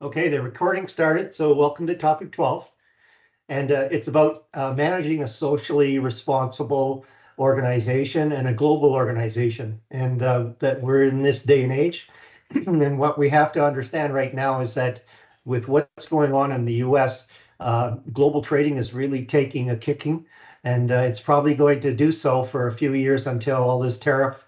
Okay, the recording started, so welcome to topic 12. And it's about managing a socially responsible organization and a global organization. And that we're in this day and age. And what we have to understand right now is that with what's going on in the US, global trading is really taking a kicking. And it's probably going to do so for a few years until all this tariff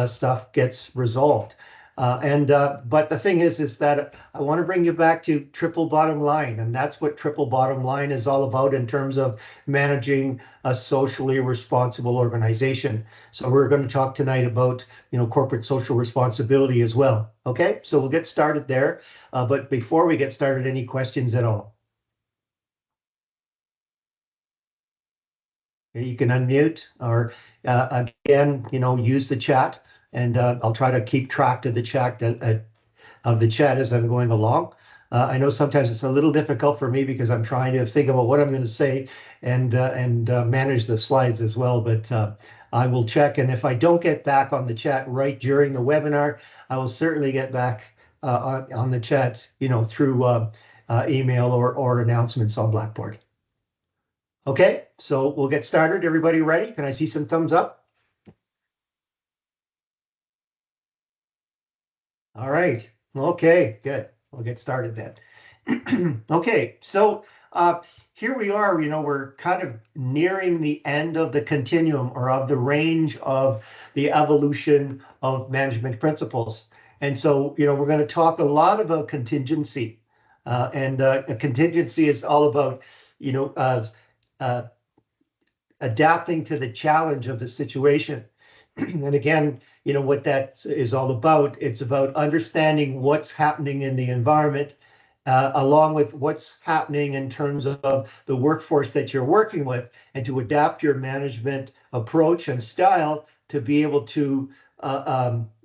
stuff gets resolved. But the thing is that I want to bring you back to triple bottom line, and that's what triple bottom line is all about in terms of managing a socially responsible organization. So we're going to talk tonight about, corporate social responsibility as well. Okay, so we'll get started there. But before we get started, any questions at all? You can unmute or again, use the chat, and I'll try to keep track of the chat as I'm going along. I know sometimes it's a little difficult for me because I'm trying to think about what I'm going to say and manage the slides as well. But I will check, and if I don't get back on the chat right during the webinar, I will certainly get back on the chat, through email or announcements on Blackboard. Okay, so we'll get started. Everybody ready? Can I see some thumbs up? All right. Okay, good. We'll get started then. Okay, so here we are, we're kind of nearing the end of the continuum or of the range of the evolution of management principles. And so, we're going to talk a lot about contingency. And a contingency is all about, adapting to the challenge of the situation. And again, what that is all about. It's about understanding what's happening in the environment, along with what's happening in terms of the workforce that you're working with, and to adapt your management approach and style to be able to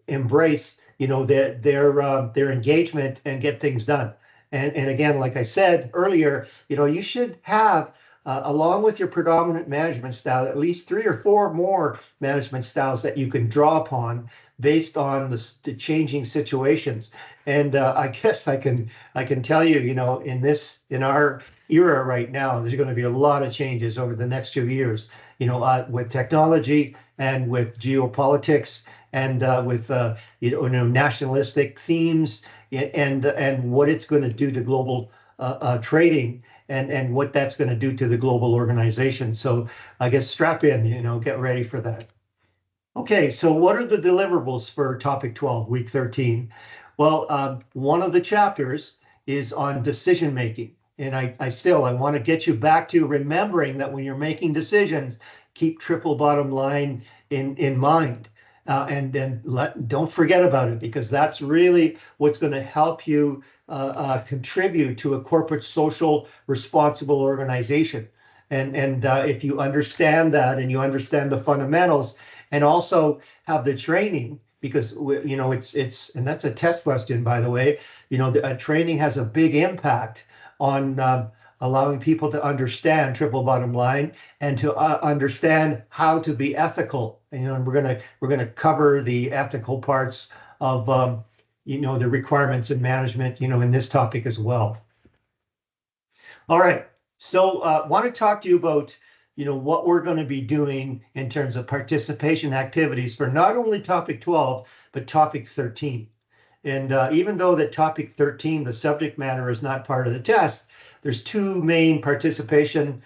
embrace, their engagement and get things done. And again, like I said earlier, you should have along with your predominant management style, at least 3 or 4 more management styles that you can draw upon based on the changing situations. And I guess I can tell you, in our era right now, there's going to be a lot of changes over the next few years, with technology and with geopolitics and with nationalistic themes and what it's going to do to global trading and what that's going to do to the global organization. So I guess strap in, get ready for that. Okay, so what are the deliverables for topic 12, week 13? Well, one of the chapters is on decision making. And I want to get you back to remembering that when you're making decisions, keep triple bottom line in mind. And then don't forget about it, because that's really what's going to help you contribute to a corporate social responsible organization. And if you understand that and you understand the fundamentals and also have the training, because it's and that's a test question, by the way, training has a big impact on allowing people to understand triple bottom line and to understand how to be ethical. And we're gonna cover the ethical parts of the requirements in management, in this topic as well. All right, so want to talk to you about what we're going to be doing in terms of participation activities for not only topic 12 but topic 13. And even though that topic 13, the subject matter, is not part of the test, there's 2 main participation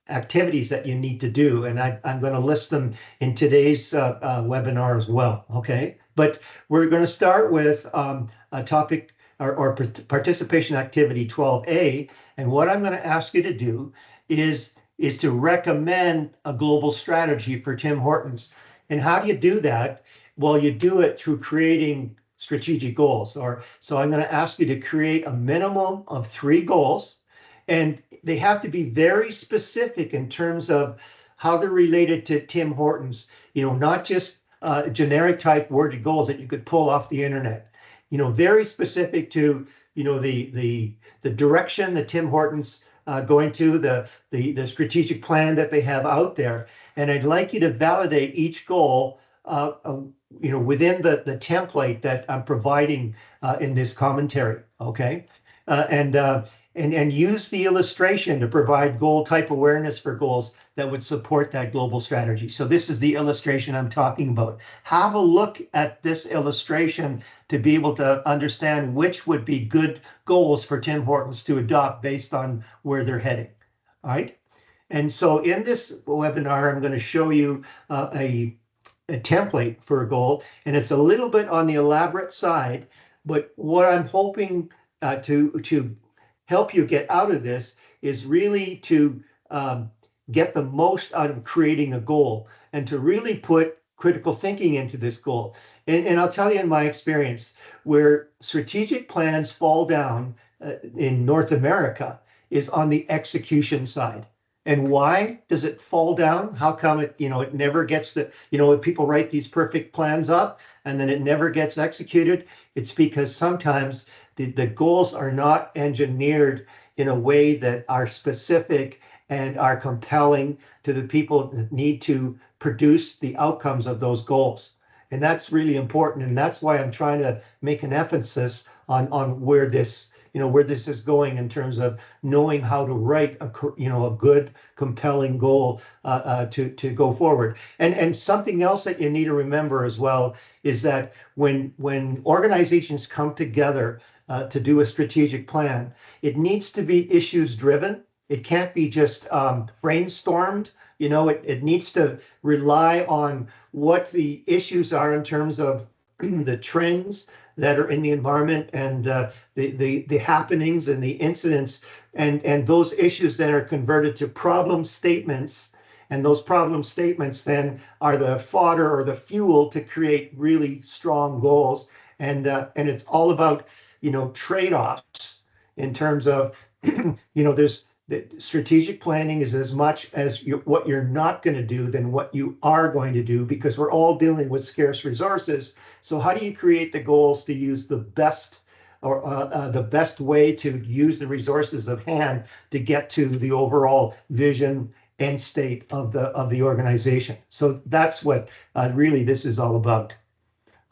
activities that you need to do, and I'm going to list them in today's webinar as well. Okay, but we're going to start with a topic or participation activity 12A, and what I'm going to ask you to do is to recommend a global strategy for Tim Hortons. And how do you do that? Well, you do it through creating strategic goals. So I'm going to ask you to create a minimum of 3 goals, and they have to be very specific in terms of how they're related to Tim Hortons, not just generic type worded goals that you could pull off the internet, very specific to, the direction that Tim Hortons going to, the strategic plan that they have out there. And I'd like you to validate each goal within the template that I'm providing in this commentary, okay? And use the illustration to provide goal type awareness for goals that would support that global strategy. So this is the illustration I'm talking about. Have a look at this illustration to be able to understand which would be good goals for Tim Hortons to adopt based on where they're heading. All right. And so in this webinar, I'm going to show you a template for a goal, and it's a little bit on the elaborate side, but what I'm hoping to help you get out of this is really to get the most out of creating a goal and to really put critical thinking into this goal. And I'll tell you in my experience, where strategic plans fall down in North America is on the execution side. And why does it fall down? How come it never gets people write these perfect plans up and then it never gets executed? It's because sometimes the goals are not engineered in a way that are specific and are compelling to the people that need to produce the outcomes of those goals. And that's really important. And that's why I'm trying to make an emphasis on where this is going in terms of knowing how to write a good, compelling goal to go forward. And something else that you need to remember as well is that when organizations come together to do a strategic plan, it needs to be issues driven. It can't be just brainstormed. It needs to rely on what the issues are in terms of the trends that are in the environment and the happenings and the incidents and those issues then are converted to problem statements. And those problem statements then are the fodder or the fuel to create really strong goals. And it's all about, trade-offs in terms of, there's the strategic planning is as much as what you're not going to do than what you are going to do, because we're all dealing with scarce resources. So how do you create the goals to use the best or the best way to use the resources of hand to get to the overall vision and state of the organization? So that's what really this is all about.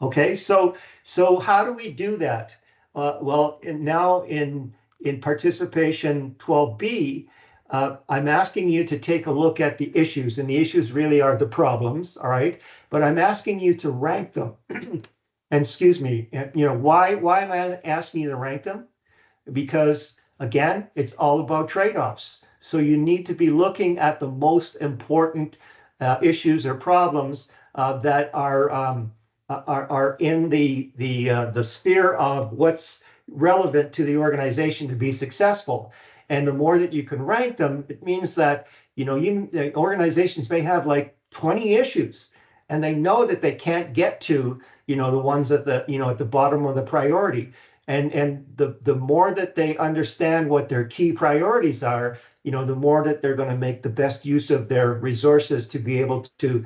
Okay, so how do we do that? Well, now in participation 12B, I'm asking you to take a look at the issues, and the issues really are the problems, all right? But I'm asking you to rank them. And excuse me, why am I asking you to rank them? Because again, it's all about trade-offs. So you need to be looking at the most important issues or problems that are in the sphere of what's relevant to the organization to be successful. And the more that you can rank them, it means that the organizations may have like 20 issues, and they know that they can't get to the ones at the bottom of the priority. And the more that they understand what their key priorities are, the more that they're going to make the best use of their resources to be able to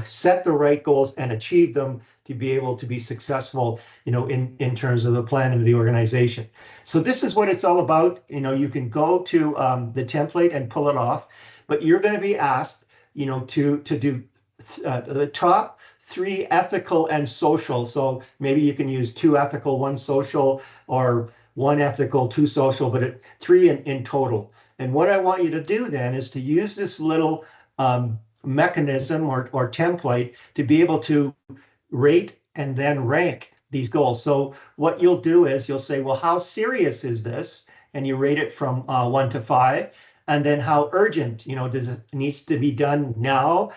set the right goals and achieve them to be able to be successful, in terms of the plan of the organization. So this is what it's all about. You can go to the template and pull it off, but you're going to be asked, to do the top 3 ethical and social. So maybe you can use 2 ethical, 1 social, or 1 ethical, 2 social, but 3 in total. And what I want you to do then is to use this little mechanism or template to be able to rate and then rank these goals. So what you'll do is you'll say, well, how serious is this? And you rate it from 1 to 5. And then how urgent, does it needs to be done now?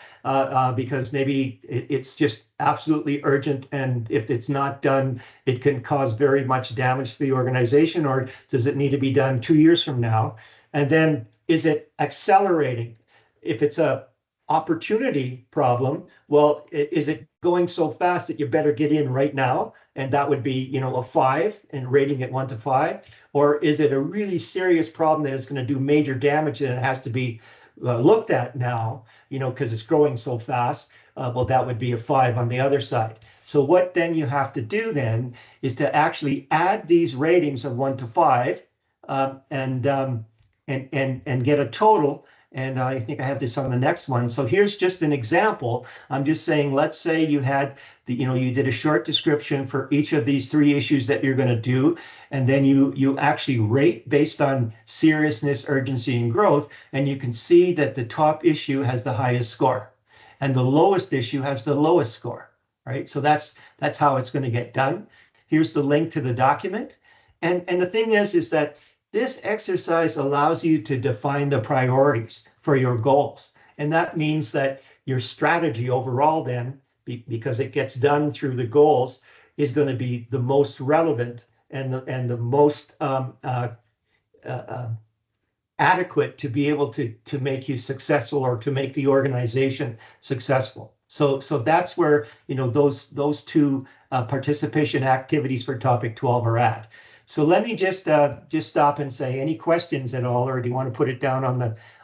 Because maybe it's just absolutely urgent. And if it's not done, it can cause very much damage to the organization. Or does it need to be done 2 years from now? And then is it accelerating? If it's a opportunity problem, well, is it going so fast that you better get in right now? And that would be, a 5 and rating it 1 to 5. Or is it a really serious problem that is going to do major damage and it has to be looked at now, because it's growing so fast? Well, that would be a 5 on the other side. So what then you have to do then is to actually add these ratings of 1 to 5 and get a total. And I think I have this on the next one. So here's just an example. I'm just saying, let's say you had you did a short description for each of these three issues that you're going to do, and then you actually rate based on seriousness, urgency, and growth, and you can see that the top issue has the highest score, and the lowest issue has the lowest score, right? So that's how it's going to get done. Here's the link to the document, and the thing is that this exercise allows you to define the priorities for your goals. And that means that your strategy overall then, because it gets done through the goals, is going to be the most relevant and the most uh, adequate to be able to make you successful or to make the organization successful. So that's where those two participation activities for topic 12 are at. So let me just stop and say, any questions at all, or do you want to put it down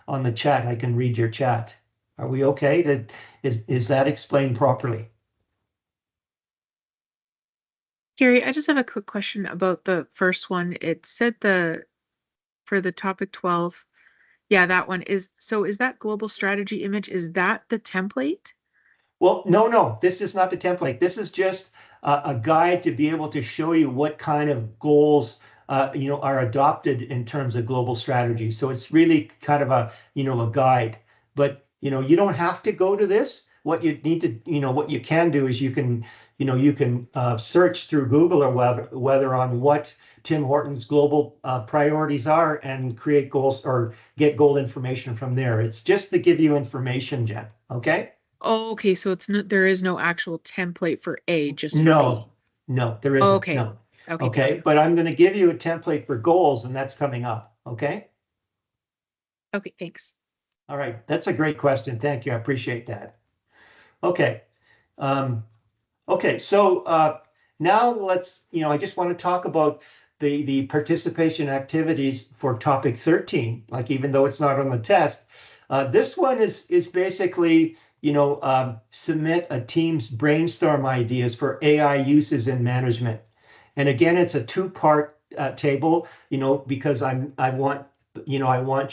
on the chat? I can read your chat. Are we okay? Is that explained properly? Gary, I just have a quick question about the first one. It said for the topic 12, yeah, that one is that global strategy image? Is that the template? Well, no, this is not the template. This is just a guide to be able to show you what kind of goals are adopted in terms of global strategy. So it's really kind of a guide. But you don't have to go to this. What you need to what you can do is you can search through Google or whether on what Tim Horton's global priorities are and create goals or get goal information from there. It's just to give you information, Jen. Okay. Oh, okay, so it's not, there is no actual template for A, just for B. No, there isn't. Okay. No. Okay, thank Okay, you. but I'm going to give you a template for goals, and that's coming up. Okay. Okay, thanks. All right. That's a great question. Thank you. I appreciate that. Okay. Um, okay. So now I just want to talk about the participation activities for topic 13. Like, even though it's not on the test, this one is basically, submit a team's brainstorm ideas for AI uses in management. And again, it's a two-part table, because I want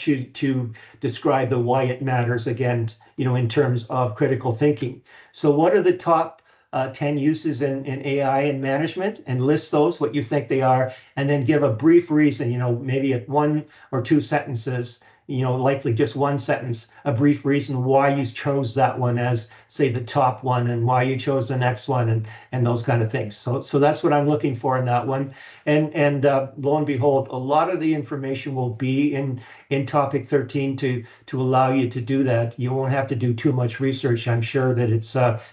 you to describe the why it matters again, in terms of critical thinking. So what are the top 10 uses in AI and management, and list those, what you think they are, and then give a brief reason, maybe at one or two sentences, likely just one sentence, a brief reason why you chose that one as, say, the top one, and why you chose the next one, and those kind of things. So that's what I'm looking for in that one. And lo and behold, a lot of the information will be in topic 13 to allow you to do that. You won't have to do too much research. I'm sure that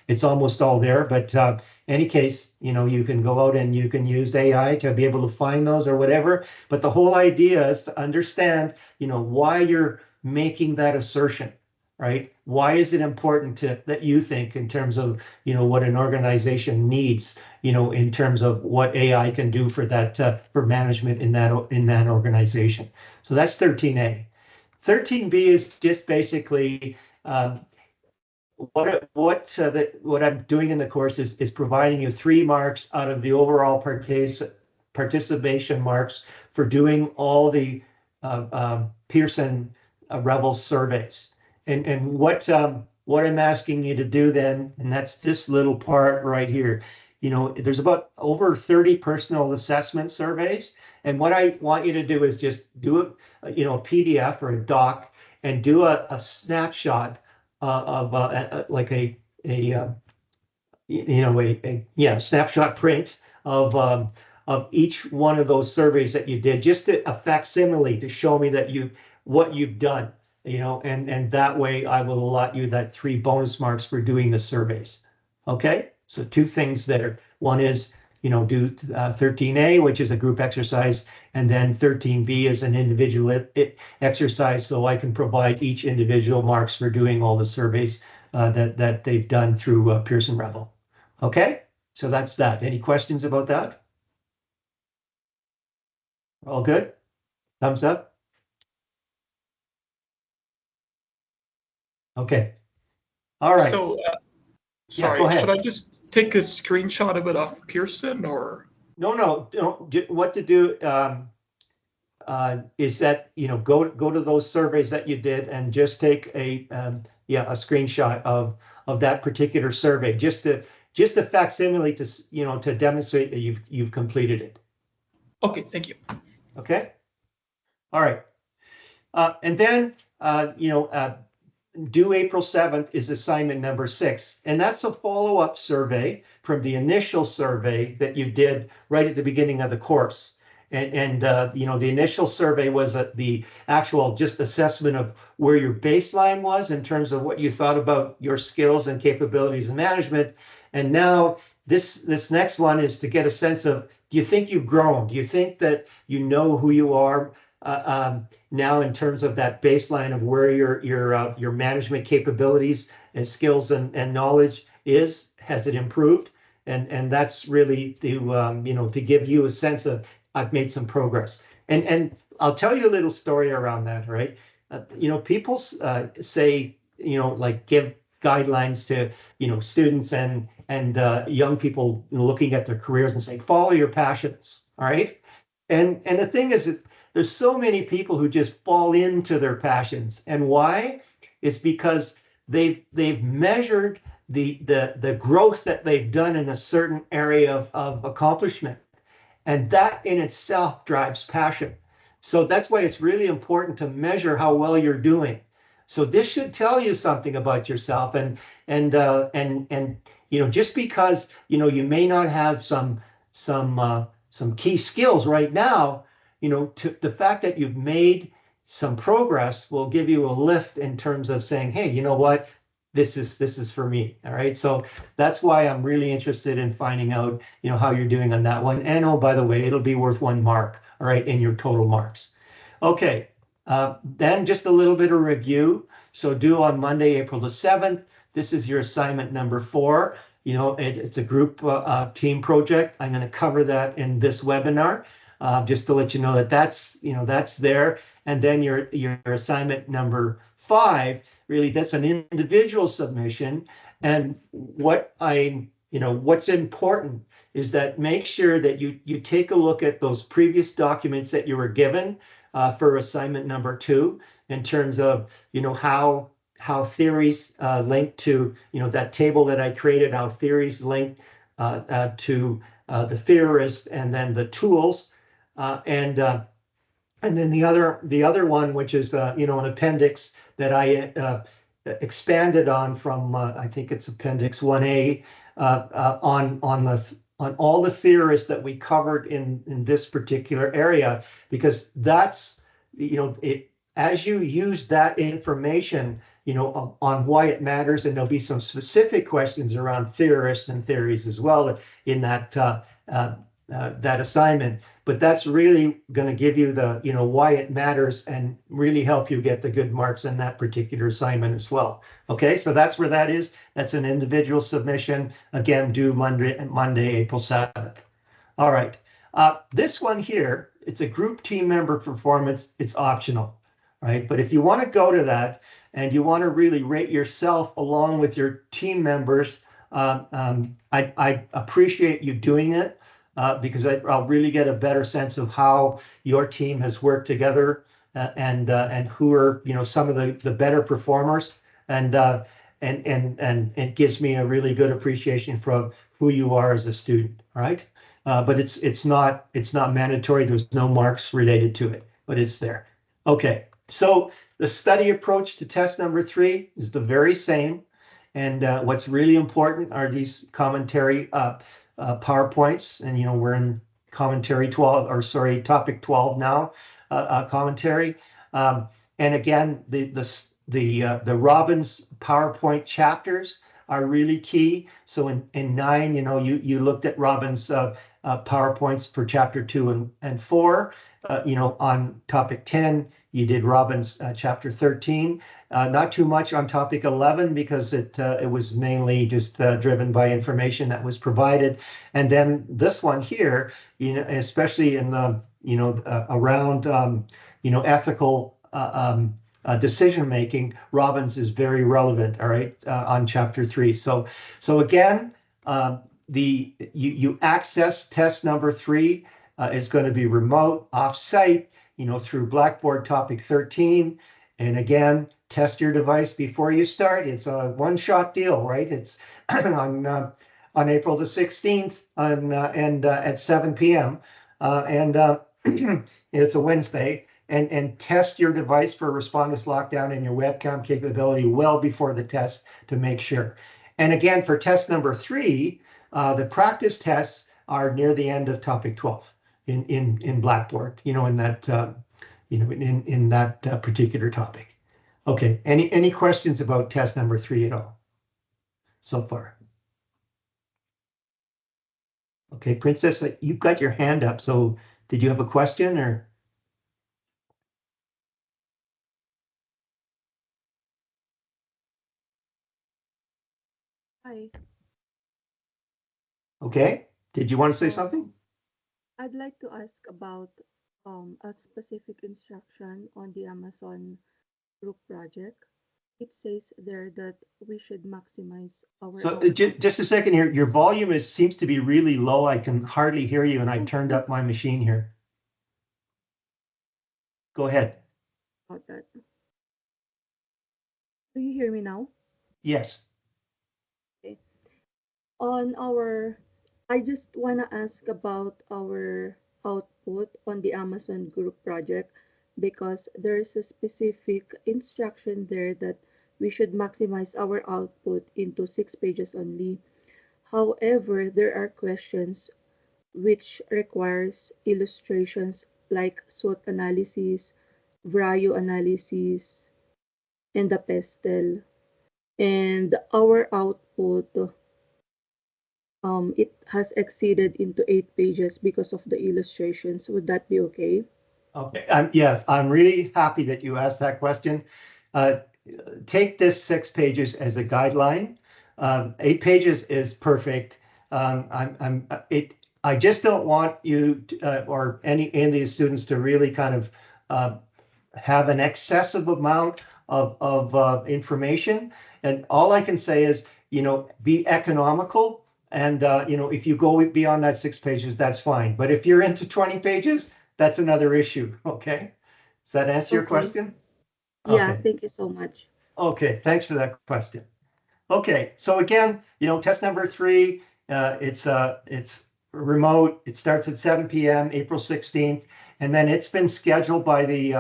it's almost all there, but any case, you can go out and you can use AI to be able to find those or whatever. But the whole idea is to understand, why you're making that assertion, right? Why is it important that you think in terms of, what an organization needs, in terms of what AI can do for that, for management in that organization. So that's 13A. 13B is just basically what I'm doing in the course is providing you 3 marks out of the overall participation marks for doing all the Pearson Revel surveys. And what I'm asking you to do then, and that's this little part right here. There's about over 30 personal assessment surveys, and what I want you to do is just do a PDF or a doc, and do a snapshot of like a snapshot print of each one of those surveys that you did, just a facsimile to show me that what you've done, and that way I will allot you that 3 bonus marks for doing the surveys. Okay, so 2 things there. One is, do 13A, which is a group exercise, and then 13B is an individual exercise, so I can provide each individual marks for doing all the surveys that they've done through Pearson Revel. Okay, so that's that. Any questions about that? All good? Thumbs up? Okay. All right. So, Yeah, go sorry, should ahead. I just take a screenshot of it off Pearson or? No. What to do? is that, go to those surveys that you did and just take a screenshot of that particular survey, just a facsimile to demonstrate that you've completed it. Okay, thank you. Okay. All right. And then, due April 7th is assignment number 6. And that's a follow-up survey from the initial survey that you did right at the beginning of the course. And the initial survey was the actual just assessment of where your baseline was in terms of what you thought about your skills and capabilities in management. And now this next one is to get a sense of, do you think you've grown? Do you think that you know who you are now in terms of that baseline of where your management capabilities and skills and knowledge is? Has it improved? And that's really to give you a sense of, I've made some progress. And I'll tell you a little story around that, right? People say, like give guidelines to, students and young people looking at their careers and say, follow your passions, all right? And the thing is that there's so many people who just fall into their passions. And why? It's because they've measured the growth that they've done in a certain area of accomplishment. And that in itself drives passion. So that's why it's really important to measure how well you're doing. So this should tell you something about yourself. And just because you may not have some key skills right now, the fact that you've made some progress will give you a lift in terms of saying, hey, you know what? This is for me. All right. So that's why I'm really interested in finding out, how you're doing on that one. And oh, by the way, it'll be worth 1 mark, all right, in your total marks. Okay. Then just a little bit of review. So due on Monday, April the 7th, this is your assignment number 4. It's a group team project. I'm going to cover that in this webinar, just to let you know that that's there. And then your assignment number 5, really, that's an individual submission. And what's important is that make sure that you take a look at those previous documents that you were given for assignment number 2 in terms of, how theories link to, that table that I created, how theories link to the theorist and then the tools. And then the other one, which is an appendix that I expanded on from I think it's Appendix 1A on all the theorists that we covered in this particular area, because that's as you use that information on why it matters, and there'll be some specific questions around theorists and theories as well in that assignment. But that's really going to give you the, why it matters and really help you get the good marks in that particular assignment as well. Okay, so that's where that is. That's an individual submission, again, due Monday, April 7th. All right, this one here, it's a group team member performance. It's optional, right? But if you want to go to that and you want to really rate yourself along with your team members, I appreciate you doing it. Because I'll really get a better sense of how your team has worked together and who are some of the better performers, and it gives me a really good appreciation for who you are as a student. All right, but it's not mandatory. There's no marks related to it, but it's there. Okay, so the study approach to test number 3 is the very same, and what's really important are these commentary PowerPoints, and we're in topic 12 now, commentary, and again the Robbins PowerPoint chapters are really key. So in 9, you looked at Robbins PowerPoints for chapter 2 and 4. On topic 10, you did Robbins chapter 13. Not too much on topic 11 because it was mainly just driven by information that was provided. And then this one here, especially in the around ethical decision making, Robbins is very relevant. All right, on chapter 3. So again, you access test number 3 is going to be remote, off-site. through Blackboard topic 13. And again, test your device before you start. It's a one-shot deal, right? It's on April the 16th and at 7 p.m. And it's a Wednesday. And test your device for respondus lockdown and your webcam capability well before the test to make sure. And again, for test number 3, the practice tests are near the end of topic 12 in Blackboard, in that in that particular topic. Okay, any questions about test number 3 at all so far? Okay, Princess, you've got your hand up, so did you have a question or? Hi, Okay, did you want to say uh, something? I'd like to ask about a specific instruction on the Amazon group project. It says there that we should maximize our So output. just a second here, your volume seems to be really low. I can hardly hear you, and I Oh, turned sorry up my machine here. Go ahead. about that. Do you hear me now? Yes. Okay. On our, I just wanna ask about our output on the Amazon group project because there's a specific instruction there that we should maximize our output into 6 pages only. However, there are questions which requires illustrations like SWOT analysis, value analysis, and the pestle. And our output, it has exceeded into 8 pages because of the illustrations. Would that be okay? Okay. Yes, I'm really happy that you asked that question. Uh, Take this 6 pages as a guideline. 8 pages is perfect. I just don't want you to, or any of the students to really kind of uh, have an excessive amount of information. And all I can say is, be economical. And, if you go beyond that 6 pages, that's fine. But if you're into 20 pages, that's another issue. Okay. Does that answer your Okay. question? Yeah, Okay. thank you so much. Okay. Thanks for that question. Okay, so again, test number 3, it's remote. It starts at 7 p.m. April 16th, and then it's been scheduled by the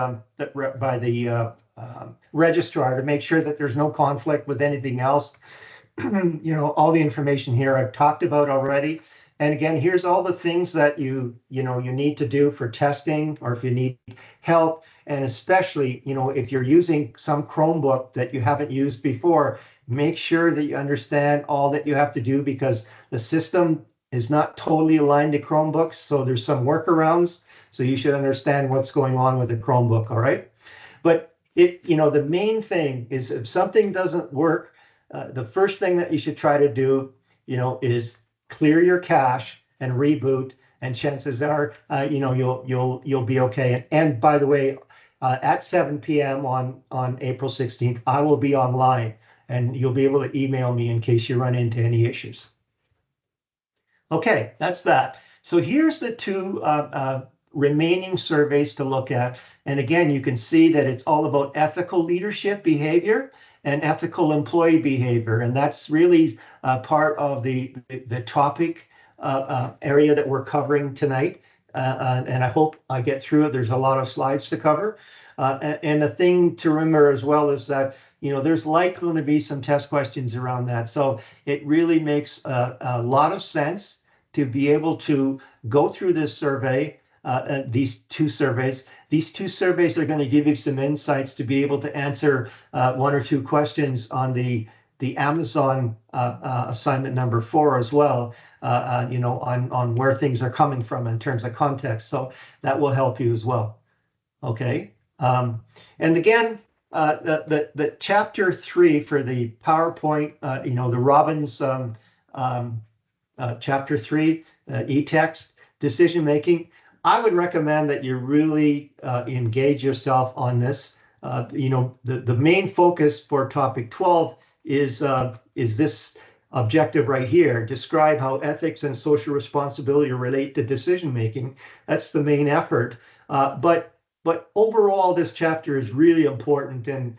registrar to make sure that there's no conflict with anything else. All the information here I've talked about already. And again, here's all the things that you need to do for testing, or if you need help. And especially, if you're using some Chromebook that you haven't used before, make sure that you understand all that you have to do, because the system is not totally aligned to Chromebooks. So there's some workarounds. So you should understand what's going on with the Chromebook. All right. But the main thing is, if something doesn't work, the first thing that you should try to do, is clear your cache and reboot, and chances are, you'll be okay. And by the way, at 7 p.m. on April 16th, I will be online, and you'll be able to email me in case you run into any issues. Okay, that's that. So here's the 2 remaining surveys to look at. And again, you can see that it's all about ethical leadership behavior and ethical employee behavior. And that's really part of the topic area that we're covering tonight. And I hope I get through it. There's a lot of slides to cover. And the thing to remember as well is that, there's likely to be some test questions around that. So it really makes a lot of sense to be able to go through this survey, these 2 surveys. These 2 surveys are going to give you some insights to be able to answer 1 or 2 questions on the Amazon assignment number 4 as well, on where things are coming from in terms of context. So that will help you as well. Okay. And again, the chapter 3 for the PowerPoint, the Robbins chapter 3, e-text decision making. I would recommend that you really engage yourself on this. The main focus for topic 12 is this objective right here. Describe how ethics and social responsibility relate to decision making. That's the main effort. But but overall, this chapter is really important. And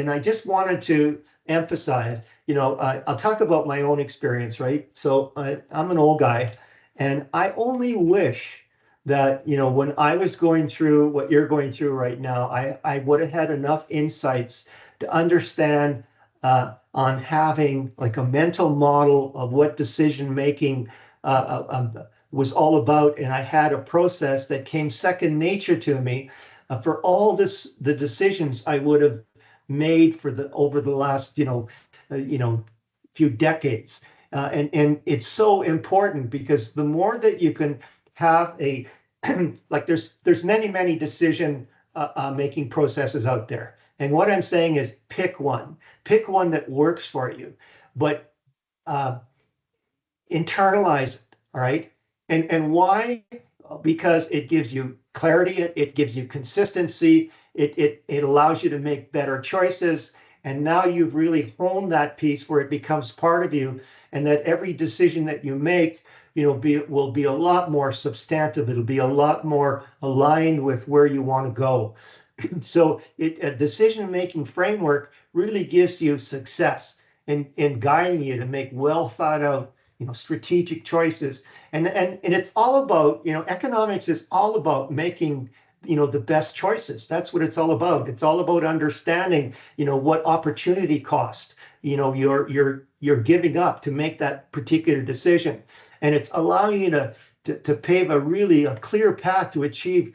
I just wanted to emphasize, I'll talk about my own experience, right? So I'm an old guy, and I only wish that, when I was going through what you're going through right now, I would have had enough insights to understand on having like a mental model of what decision making was all about. And I had a process that came second nature to me for all the decisions I would have made over the last, few decades. And it's so important because the more that you can have like there's many decision making processes out there. And what I'm saying is pick one that works for you, but uh, internalize it. All right. And why? Because it gives you clarity, it gives you consistency, it allows you to make better choices. And now you've really honed that piece where it becomes part of you, and that every decision that you make, will be a lot more substantive. It'll be a lot more aligned with where you want to go. So a decision-making framework really gives you success in guiding you to make well thought out, strategic choices. And it's all about, economics is all about making, the best choices. That's what it's all about. It's all about understanding, what opportunity cost, you're giving up to make that particular decision. And it's allowing you to pave a clear path to achieve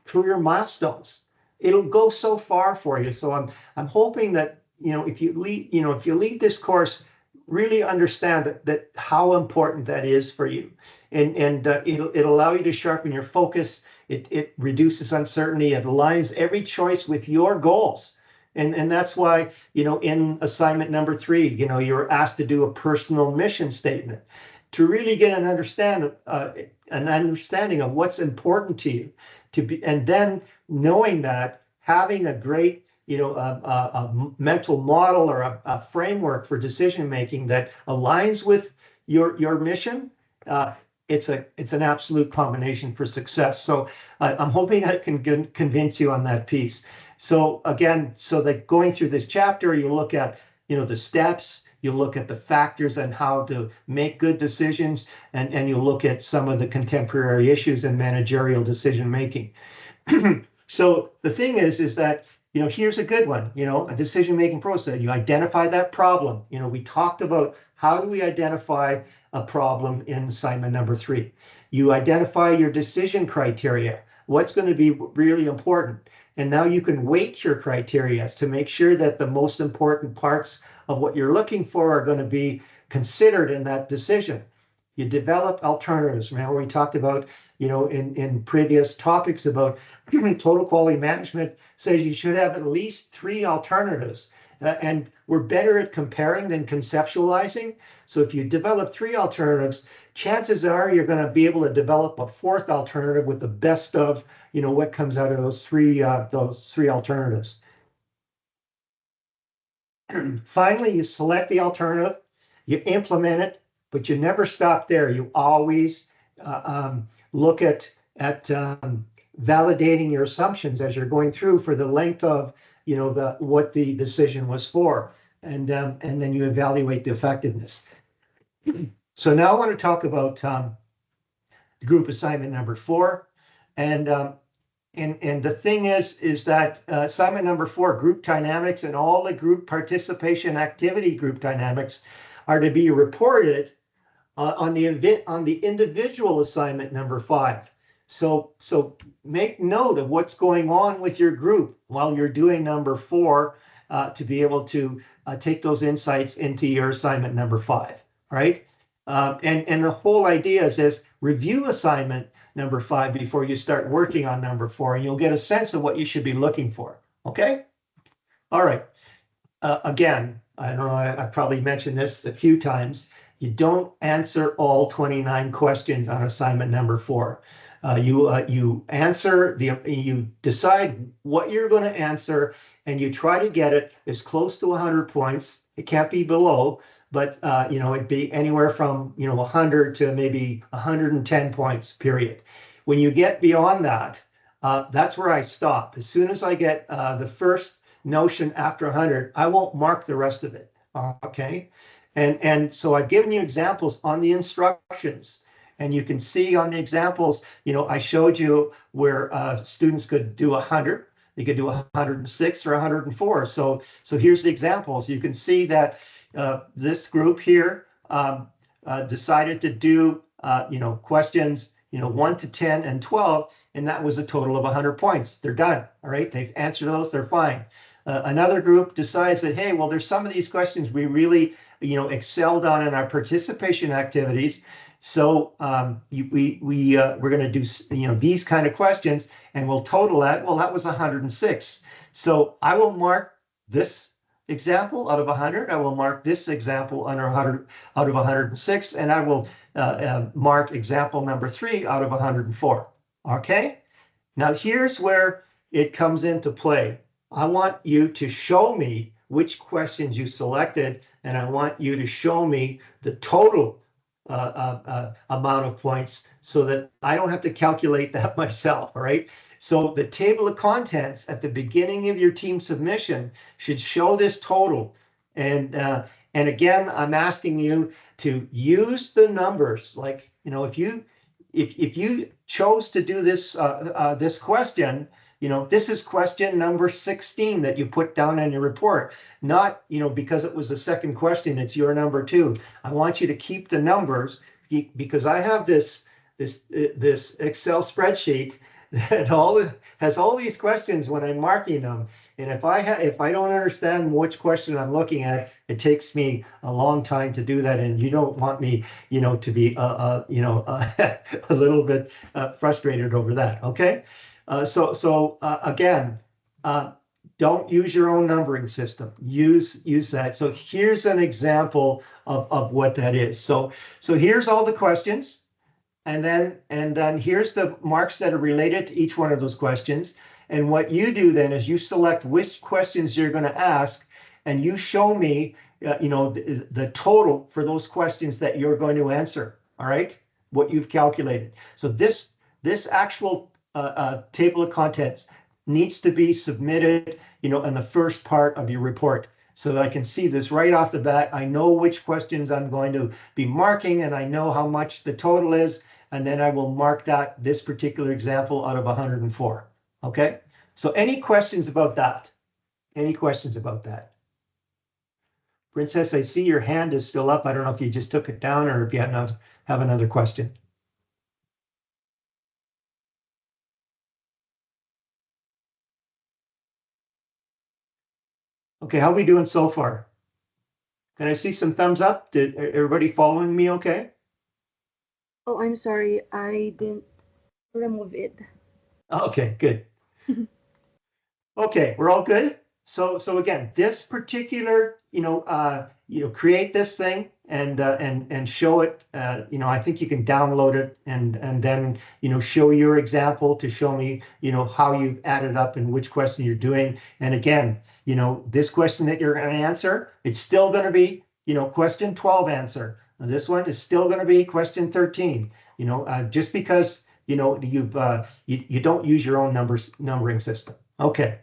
career milestones. It'll go so far for you. So I'm hoping that, if you lead this course, really understand that how important that is for you. And it'll allow you to sharpen your focus. It reduces uncertainty. It aligns every choice with your goals. And that's why, in assignment number 3, you're asked to do a personal mission statement to really get an understanding of what's important to you, and then knowing that having a great, a mental model or a framework for decision making that aligns with your mission, it's an absolute combination for success. So I'm hoping I can convince you on that piece. So again, so that going through this chapter, you look at, the steps, you look at the factors and how to make good decisions, and you look at some of the contemporary issues in managerial decision making. So the thing is that, here's a good one, a decision-making process. You identify that problem. We talked about how do we identify a problem in assignment number 3. You identify your decision criteria. What's going to be really important? And now you can weight your criteria to make sure that the most important parts of what you're looking for are going to be considered in that decision. You develop alternatives. Remember, we talked about, in previous topics about total quality management says you should have at least 3 alternatives. And we're better at comparing than conceptualizing. So if you develop 3 alternatives, chances are you're going to be able to develop a 4th alternative with the best of, what comes out of those three alternatives. Finally, you select the alternative, you implement it, but you never stop there. You always look at validating your assumptions as you're going through for the length of, what the decision was for, and then you evaluate the effectiveness. So now I want to talk about group assignment number 4, and the thing is that assignment number 4, group dynamics, and all the group participation activity group dynamics are to be reported on the individual assignment number 5. So make note of what's going on with your group while you're doing number 4 to be able to take those insights into your assignment number 5, right? And the whole idea is review assignment number 5 before you start working on number 4, and you'll get a sense of what you should be looking for. Okay? All right. Again, I don't know, I probably mentioned this a few times. You don't answer all 29 questions on assignment number 4. You decide what you're going to answer, and you try to get it as close to 100 points. It can't be below, but it'd be anywhere from 100 to maybe 110 points, period. When you get beyond that, that's where I stop. As soon as I get the first notion after 100, I won't mark the rest of it. Okay. And so I've given you examples on the instructions. And you can see on the examples, I showed you where students could do 100. They could do 106 or 104. So here's the examples. You can see that this group here decided to do, questions, 1 to 10 and 12, and that was a total of 100 points. They're done. All right, they've answered those. They're fine. Another group decides that, hey, well, there's some of these questions we really, excelled on in our participation activities. So we're going to do, these kind of questions, and we'll total that. Well, that was 106. So I will mark this example out of 100. I will mark this example under 100 out of 106, and I will mark example number 3 out of 104. Okay. Now here's where it comes into play. I want you to show me which questions you selected, and I want you to show me the total amount of points so that I don't have to calculate that myself. All right. So the table of contents at the beginning of your team submission should show this total. And again, I'm asking you to use the numbers. Like, if you chose to do this this question, this is question number 16 that you put down in your report. Not, because it was the second question, it's your number 2. I want you to keep the numbers because I have this Excel spreadsheet that has all these questions when I'm marking them. And if I don't understand which question I'm looking at, it takes me a long time to do that. And you don't want me, to be, a little bit frustrated over that. Okay. So again, don't use your own numbering system. Use that. So here's an example of what that is. So here's all the questions. And then here's the marks that are related to each one of those questions. And what you do then is you select which questions you're going to ask, and you show me, the total for those questions that you're going to answer. All right, what you've calculated. So this actual table of contents needs to be submitted, in the first part of your report, so that I can see this right off the bat. I know which questions I'm going to be marking, and I know how much the total is. And then I will mark this particular example out of 104. Okay. So any questions about that? Any questions about that? Princess, I see your hand is still up. I don't know if you just took it down or if you have another question. Okay, how are we doing so far? Can I see some thumbs up? Did everybody following me okay? Oh, I'm sorry. I didn't remove it. Okay, good. Okay, we're all good. So again, this particular, create this thing and show it. I think you can download it and then show your example to show me how you've added up and which question you're doing. And again, this question that you're going to answer, it's still going to be question 12 answer. This one is still going to be question 13. Just because you don't use your own numbering system. Okay.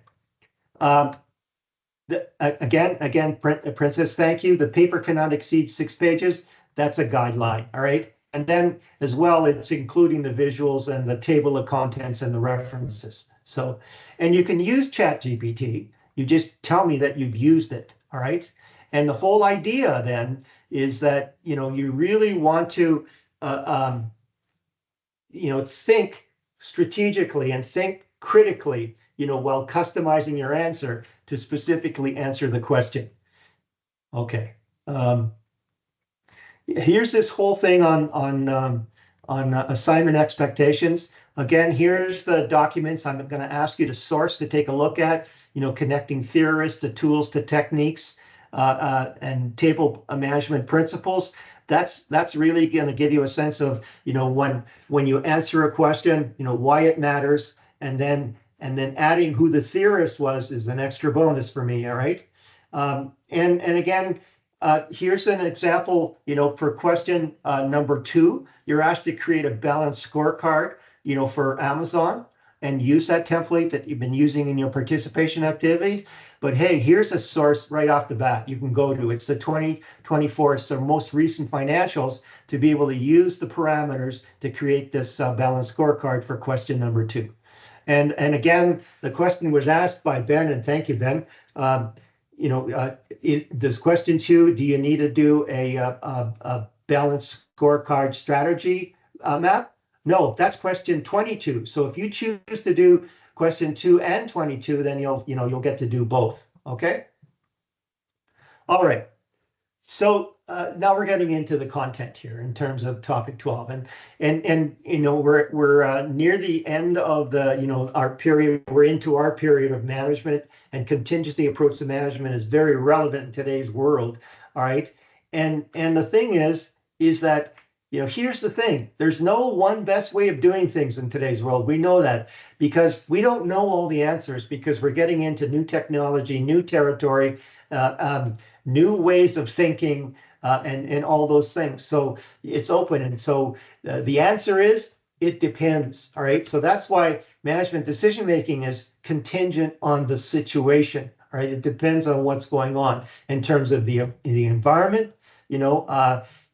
Again, Princess, thank you. The paper cannot exceed 6 pages. That's a guideline. All right. And then as well, it's including the visuals and the table of contents and the references. So, and you can use ChatGPT. You just tell me that you've used it. All right. And the whole idea then is that, you really want to, think strategically and think critically, while customizing your answer to specifically answer the question. Okay. Here's this whole thing on assignment expectations. Again, here's the documents I'm going to ask you to source to take a look at, connecting theorists to tools to techniques and table management principles. That's really going to give you a sense of, when you answer a question, why it matters, and then adding who the theorist was is an extra bonus for me. All right. And again, here's an example, for question number 2, you're asked to create a balanced scorecard, for Amazon. and use that template that you've been using in your participation activities. But hey, here's a source right off the bat you can go to. It's the 2024, so most recent financials to be able to use the parameters to create this balanced scorecard for question number 2. And again, the question was asked by Ben, and thank you, Ben. Does question 2, do you need to do a balanced scorecard strategy map? No, that's question 22. So if you choose to do question 2 and 22, then you'll get to do both. Okay. All right. So now we're getting into the content here in terms of topic 12, and we're near the end of the our period. We're into our period of management, and contingency approach to management is very relevant in today's world. All right, and the thing is that here's the thing: there's no one best way of doing things in today's world. We know that because we don't know all the answers, because we're getting into new technology, new territory. New ways of thinking, and all those things. So it's open. And so the answer is it depends. All right. So that's why management decision making is contingent on the situation. All right. It depends on what's going on in terms of the environment.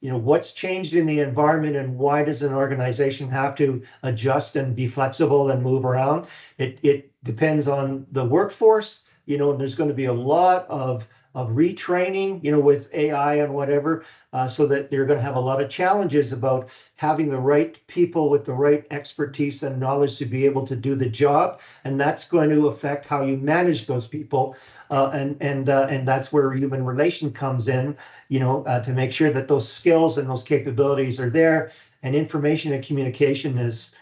What's changed in the environment, and why does an organization have to adjust and be flexible and move around? It depends on the workforce. And there's going to be a lot of retraining, with AI and whatever, so that they're going to have a lot of challenges about having the right people with the right expertise and knowledge to be able to do the job, and that's going to affect how you manage those people, and that's where human relation comes in, to make sure that those skills and those capabilities are there, and information and communication is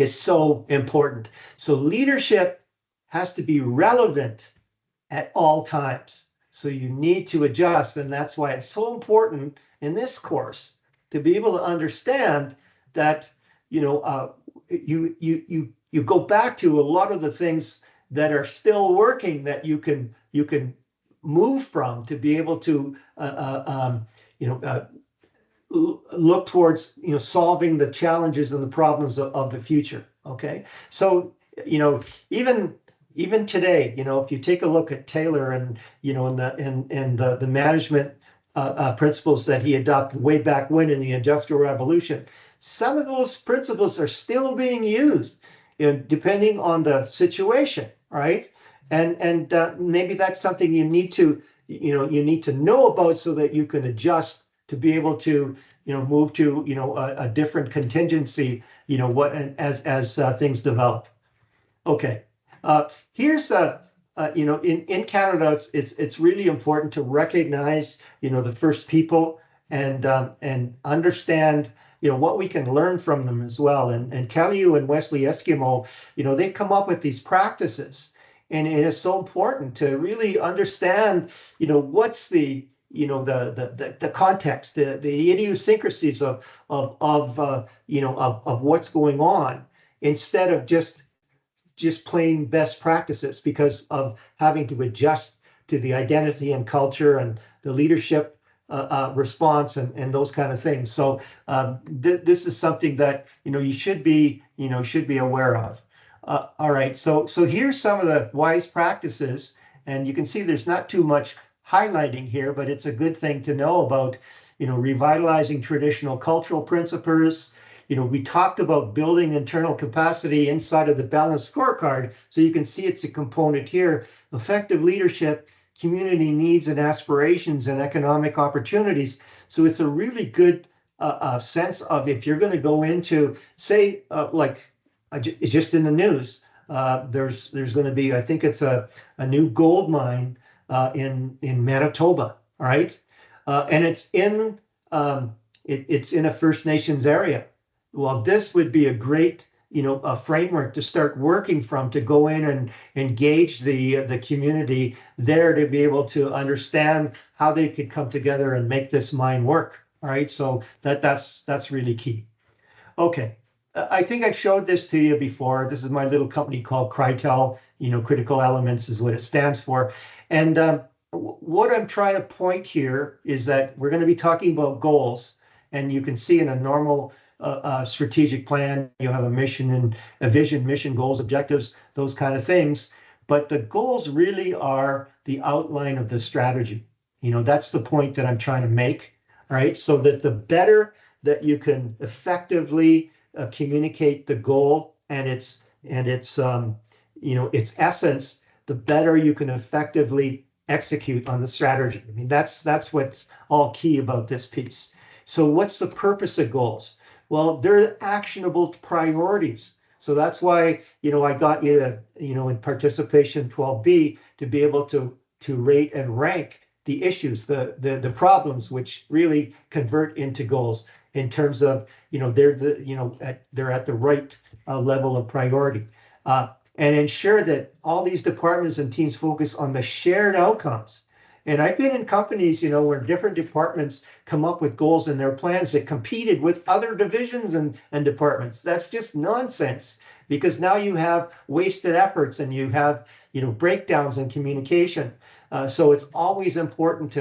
so important. So leadership has to be relevant at all times. So you need to adjust, and that's why it's so important in this course to be able to understand that you go back to a lot of the things that are still working that you can move from to be able to look towards solving the challenges and the problems of the future. Okay, so even today, if you take a look at Taylor and the management principles that he adopted way back when in the Industrial Revolution, some of those principles are still being used, depending on the situation, right? And maybe that's something you need to know about so that you can adjust to be able to move to a different contingency, as things develop. Okay. Here's in Canada, it's really important to recognize the First People and understand what we can learn from them as well. And Kalyu and Wesley Eskimo, they've come up with these practices, and it is so important to really understand what's the context, the idiosyncrasies of what's going on, instead of just plain best practices, because of having to adjust to the identity and culture and the leadership response and those kind of things. So this is something that you should be aware of. All right, so here's some of the wise practices, and you can see there's not too much highlighting here, but it's a good thing to know about revitalizing traditional cultural principles. We talked about building internal capacity inside of the balanced scorecard. So you can see it's a component here. Effective leadership, community needs and aspirations, and economic opportunities. So it's a really good sense of, if you're going to go into, say, just in the news, there's going to be, I think it's a new gold mine in Manitoba, all right? And it's in a First Nations area. Well, this would be a great, a framework to start working from, to go in and engage the community there, to be able to understand how they could come together and make this mine work. All right, so that's really key. Okay, I think I've showed this to you before. This is my little company called Crytel. Critical Elements is what it stands for. And what I'm trying to point here is that we're going to be talking about goals, and you can see in a normal a strategic plan, you have a mission and a vision, mission, goals, objectives, those kind of things. But the goals really are the outline of the strategy. That's the point that I'm trying to make. All right. So that the better that you can effectively communicate the goal and its its essence, the better you can effectively execute on the strategy. I mean, that's what's all key about this piece. So what's the purpose of goals? Well, they're actionable priorities. So that's why, I got you to, in participation 12B to be able to rate and rank the issues, the problems, which really convert into goals in terms of, they're at the right level of priority. And ensure that all these departments and teams focus on the shared outcomes. And I've been in companies, where different departments come up with goals in their plans that competed with other divisions and departments. That's just nonsense, because now you have wasted efforts and you have, breakdowns in communication. So it's always important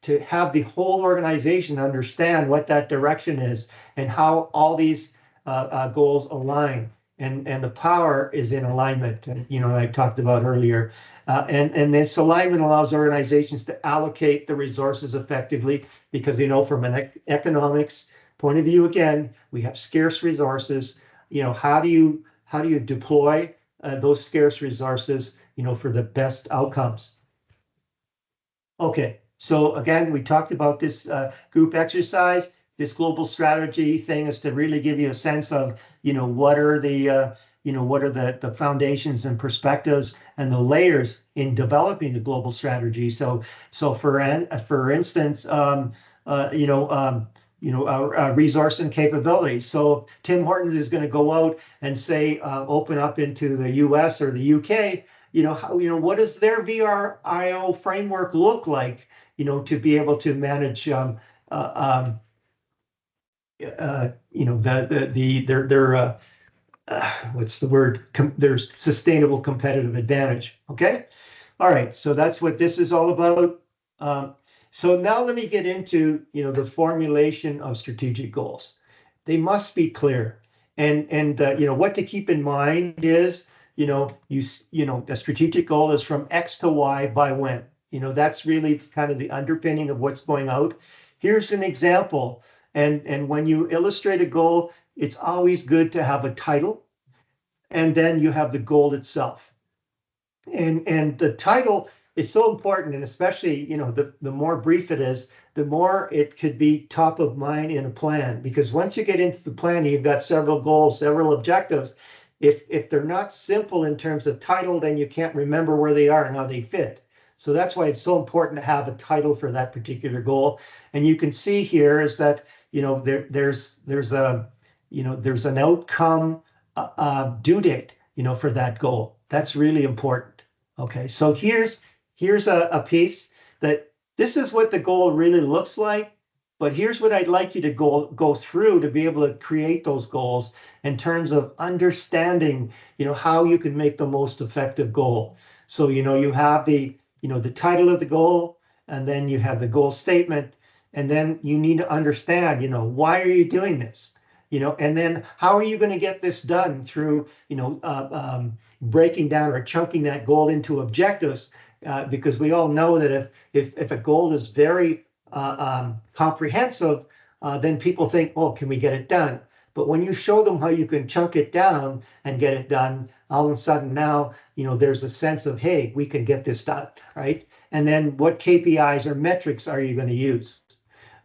to have the whole organization understand what that direction is and how all these goals align. And the power is in alignment, and I talked about earlier. And this alignment allows organizations to allocate the resources effectively, because from an economics point of view, again, we have scarce resources. How do you deploy those scarce resources, for the best outcomes? Okay, so again, we talked about this group exercise. This global strategy thing is to really give you a sense of, what are the foundations and perspectives and the layers in developing the global strategy. So for instance, resource and capabilities. So Tim Hortons is going to go out and say, open up into the US or the UK. What does their VRIO framework look like, to be able to manage their what's the word? Their sustainable competitive advantage. Okay. All right. So that's what this is all about. So now let me get into, the formulation of strategic goals. They must be clear. And what to keep in mind is, the strategic goal is from X to Y by when. That's really kind of the underpinning of what's going out. Here's an example. And when you illustrate a goal, it's always good to have a title, and then you have the goal itself. And the title is so important, and especially, the more brief it is, the more it could be top of mind in a plan. Because once you get into the plan, you've got several goals, several objectives. If they're not simple in terms of title, then you can't remember where they are and how they fit. So that's why it's so important to have a title for that particular goal. And you can see here is that, there's an outcome due date, for that goal. That's really important. Okay, so here's a piece that this is what the goal really looks like. But here's what I'd like you to go through to be able to create those goals in terms of understanding, how you can make the most effective goal. So, you have the title of the goal, and then you have the goal statement, and then you need to understand, why are you doing this? And then how are you going to get this done through, breaking down or chunking that goal into objectives? Because we all know that if a goal is very comprehensive, then people think, oh, can we get it done? But when you show them how you can chunk it down and get it done, all of a sudden now, there's a sense of, hey, we can get this done, right? And then what KPIs or metrics are you going to use?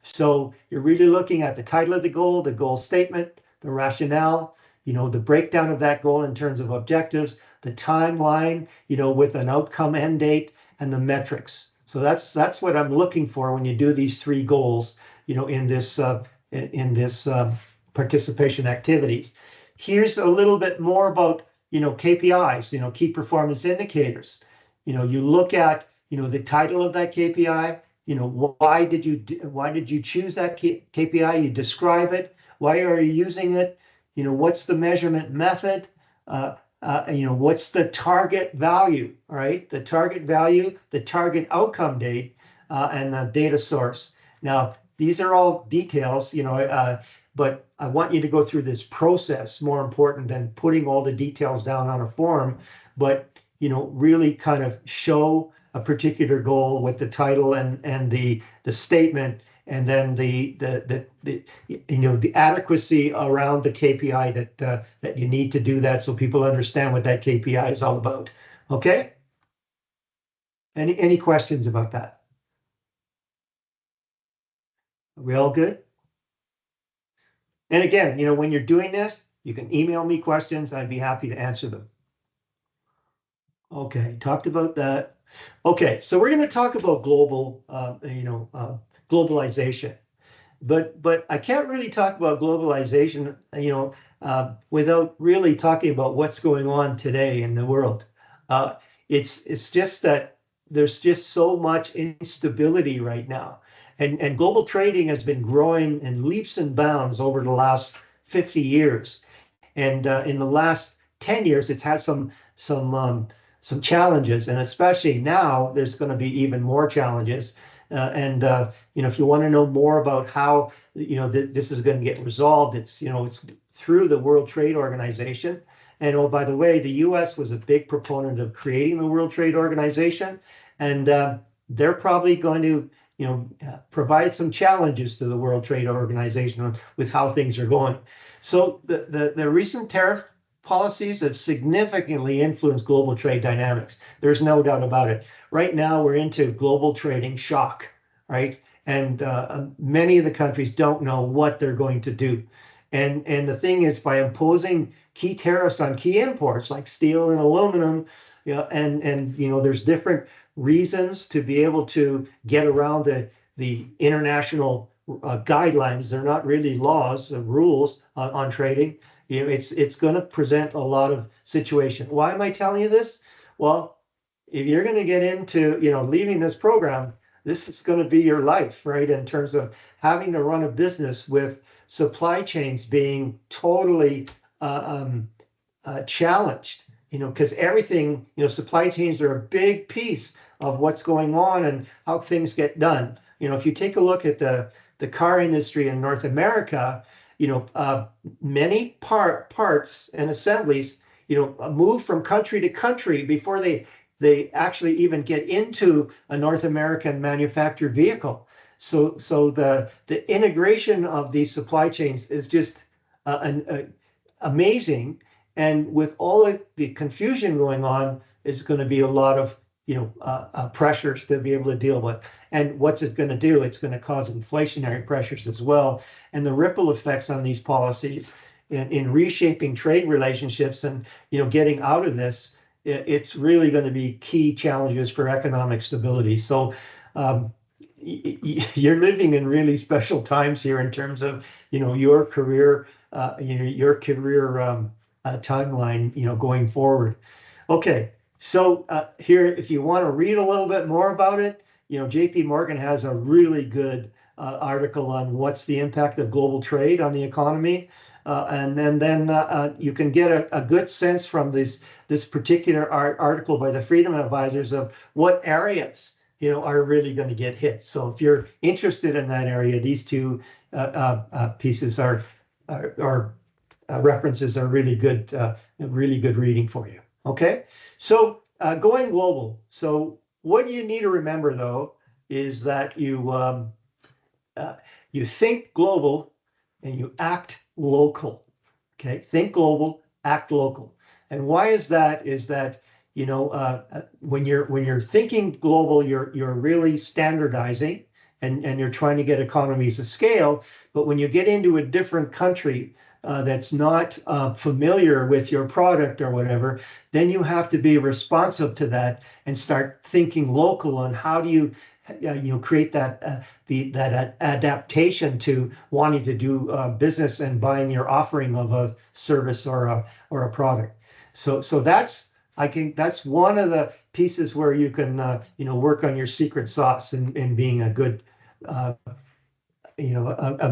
So you're really looking at the title of the goal statement, the rationale, the breakdown of that goal in terms of objectives, the timeline, with an outcome end date, and the metrics. So that's what I'm looking for when you do these three goals, in this participation activities. Here's a little bit more about, KPIs, key performance indicators. You look at, the title of that KPI. Why did you choose that KPI? You describe it. Why are you using it? What's the measurement method? What's the target value, right? The target value, the target outcome date, and the data source. Now, these are all details, but I want you to go through this process, more important than putting all the details down on a form, but really kind of show a particular goal with the title and the statement, and then the adequacy around the KPI that you need to do that, so people understand what that KPI is all about. Okay? Any questions about that? Are we all good? And again, when you're doing this, you can email me questions. I'd be happy to answer them. Okay, talked about that. Okay, so we're going to talk about globalization, but I can't really talk about globalization, without really talking about what's going on today in the world. It's just that there's just so much instability right now, and global trading has been growing in leaps and bounds over the last 50 years. And in the last 10 years, it's had some challenges, and especially now, there's going to be even more challenges. And if you want to know more about how this is going to get resolved, it's through the World Trade Organization. And oh, by the way, the U.S. was a big proponent of creating the World Trade Organization, and they're probably going to provide some challenges to the World Trade Organization with how things are going. So the recent tariff policies have significantly influenced global trade dynamics. There's no doubt about it. Right now, we're into global trading shock, right? And many of the countries don't know what they're going to do. And the thing is, by imposing key tariffs on key imports like steel and aluminum, and there's different reasons to be able to get around the international guidelines. They're not really laws and rules on trading. It's going to present a lot of situation. Why am I telling you this? Well, if you're going to get into leaving this program, this is going to be your life, right? In terms of having to run a business with supply chains being totally challenged, because everything, supply chains are a big piece of what's going on and how things get done. If you take a look at the car industry in North America, many parts and assemblies, move from country to country before they actually even get into a North American manufactured vehicle. So the integration of these supply chains is just amazing. And with all of the confusion going on, it's going to be a lot of pressures to be able to deal with. And what's it going to do? It's going to cause inflationary pressures as well. And the ripple effects on these policies in reshaping trade relationships and getting out of this, it's really going to be key challenges for economic stability. So you're living in really special times here in terms of your career, timeline, going forward. Okay, so here, if you want to read a little bit more about it, JP Morgan has a really good article on what's the impact of global trade on the economy. And then you can get a good sense from this particular article by the Freedom Advisors of what areas are really going to get hit. So if you're interested in that area, these two pieces are references are really good reading for you. Okay, so going global. So what you need to remember, though, is that you think global and you act local. Okay, think global, act local. And why is that? Is that when you're thinking global, you're really standardizing and you're trying to get economies of scale. But when you get into a different country that's not familiar with your product or whatever, then you have to be responsive to that and start thinking local on how do you create that adaptation to wanting to do business and buying your offering of a service or a product. So that's, I think that's one of the pieces where you can work on your secret sauce in being a good a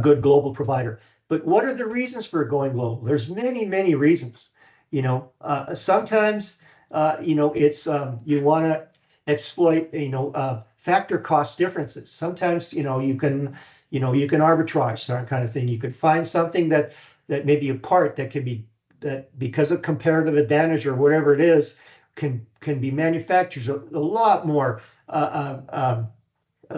good global provider. But what are the reasons for going global? There's many reasons. Sometimes it's you want to exploit factor cost differences. Sometimes you can you can arbitrage that kind of thing. You could find something that maybe a part that can be, that because of comparative advantage or whatever it is, can be manufactured a lot more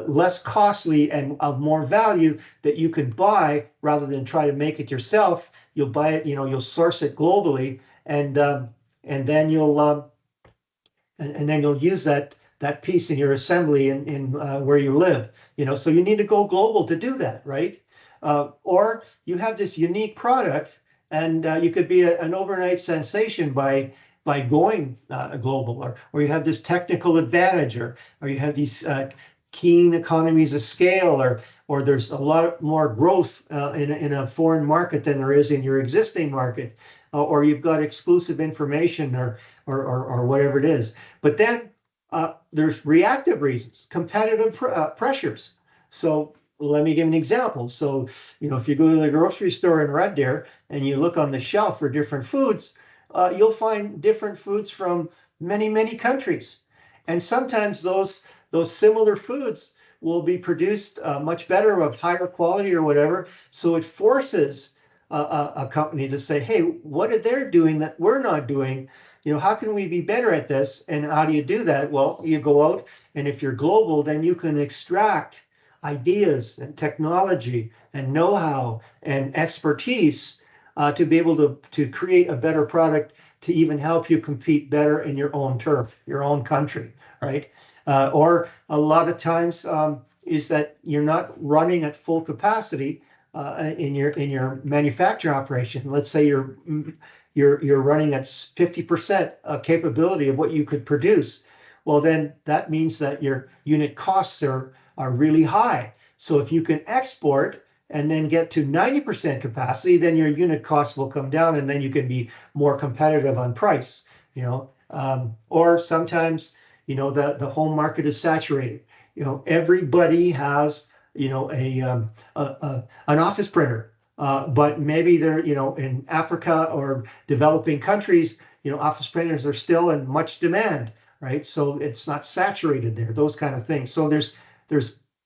less costly and of more value that you can buy rather than try to make it yourself. You'll buy it, you'll source it globally, and then you'll use that piece in your assembly in where you live. So you need to go global to do that, right? Or you have this unique product, and you could be an overnight sensation by going global, or you have this technical advantage, or you have these keen economies of scale, or there's a lot more growth in a foreign market than there is in your existing market, or you've got exclusive information, or whatever it is. But then there's reactive reasons, competitive pressures. So let me give an example. So, if you go to the grocery store in Red Deer and you look on the shelf for different foods, you'll find different foods from many, many countries. And sometimes those similar foods will be produced much better, of higher quality or whatever. So it forces a company to say, hey, what are they doing that we're not doing? How can we be better at this? And how do you do that? Well, you go out, and if you're global, then you can extract ideas and technology and know-how and expertise to be able to create a better product to even help you compete better in your own turf, your own country, right? Or a lot of times is that you're not running at full capacity in your manufacturing operation. Let's say you're running at 50% capability of what you could produce. Well, then that means that your unit costs are really high. So if you can export and then get to 90% capacity, then your unit costs will come down, and then you can be more competitive on price. Or sometimes the home market is saturated. Everybody has an office printer, but maybe they're in Africa or developing countries. Office printers are still in much demand, right? So it's not saturated there. Those kind of things. So there's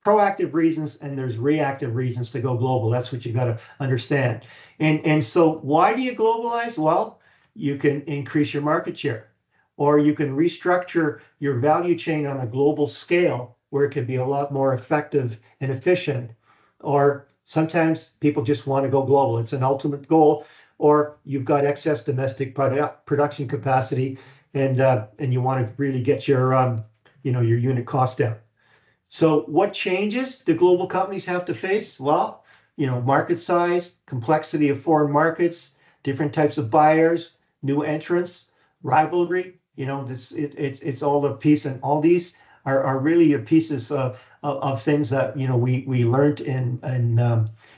proactive reasons and there's reactive reasons to go global. That's what you got to understand. And so why do you globalize? Well, you can increase your market share, or you can restructure your value chain on a global scale where it can be a lot more effective and efficient. Or sometimes people just want to go global. It's an ultimate goal. Or you've got excess domestic production capacity, and you want to really get your your unit cost down. So what changes do global companies have to face? Well, market size, complexity of foreign markets, different types of buyers, new entrants, rivalry. It's all a piece, and all these are really pieces of things that we learned in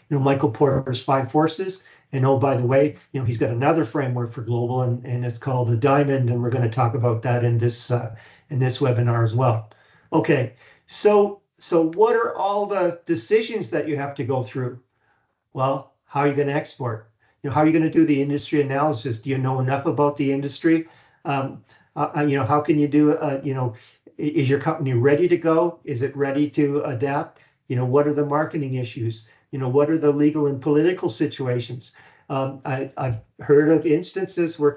Michael Porter's Five Forces. And oh, by the way, he's got another framework for global, and it's called the Diamond, and we're going to talk about that in this webinar as well. Okay. So what are all the decisions that you have to go through? Well, how are you going to export? How are you going to do the industry analysis? Do you know enough about the industry? How can you do, is your company ready to go? Is it ready to adapt? What are the marketing issues? What are the legal and political situations? I've heard of instances where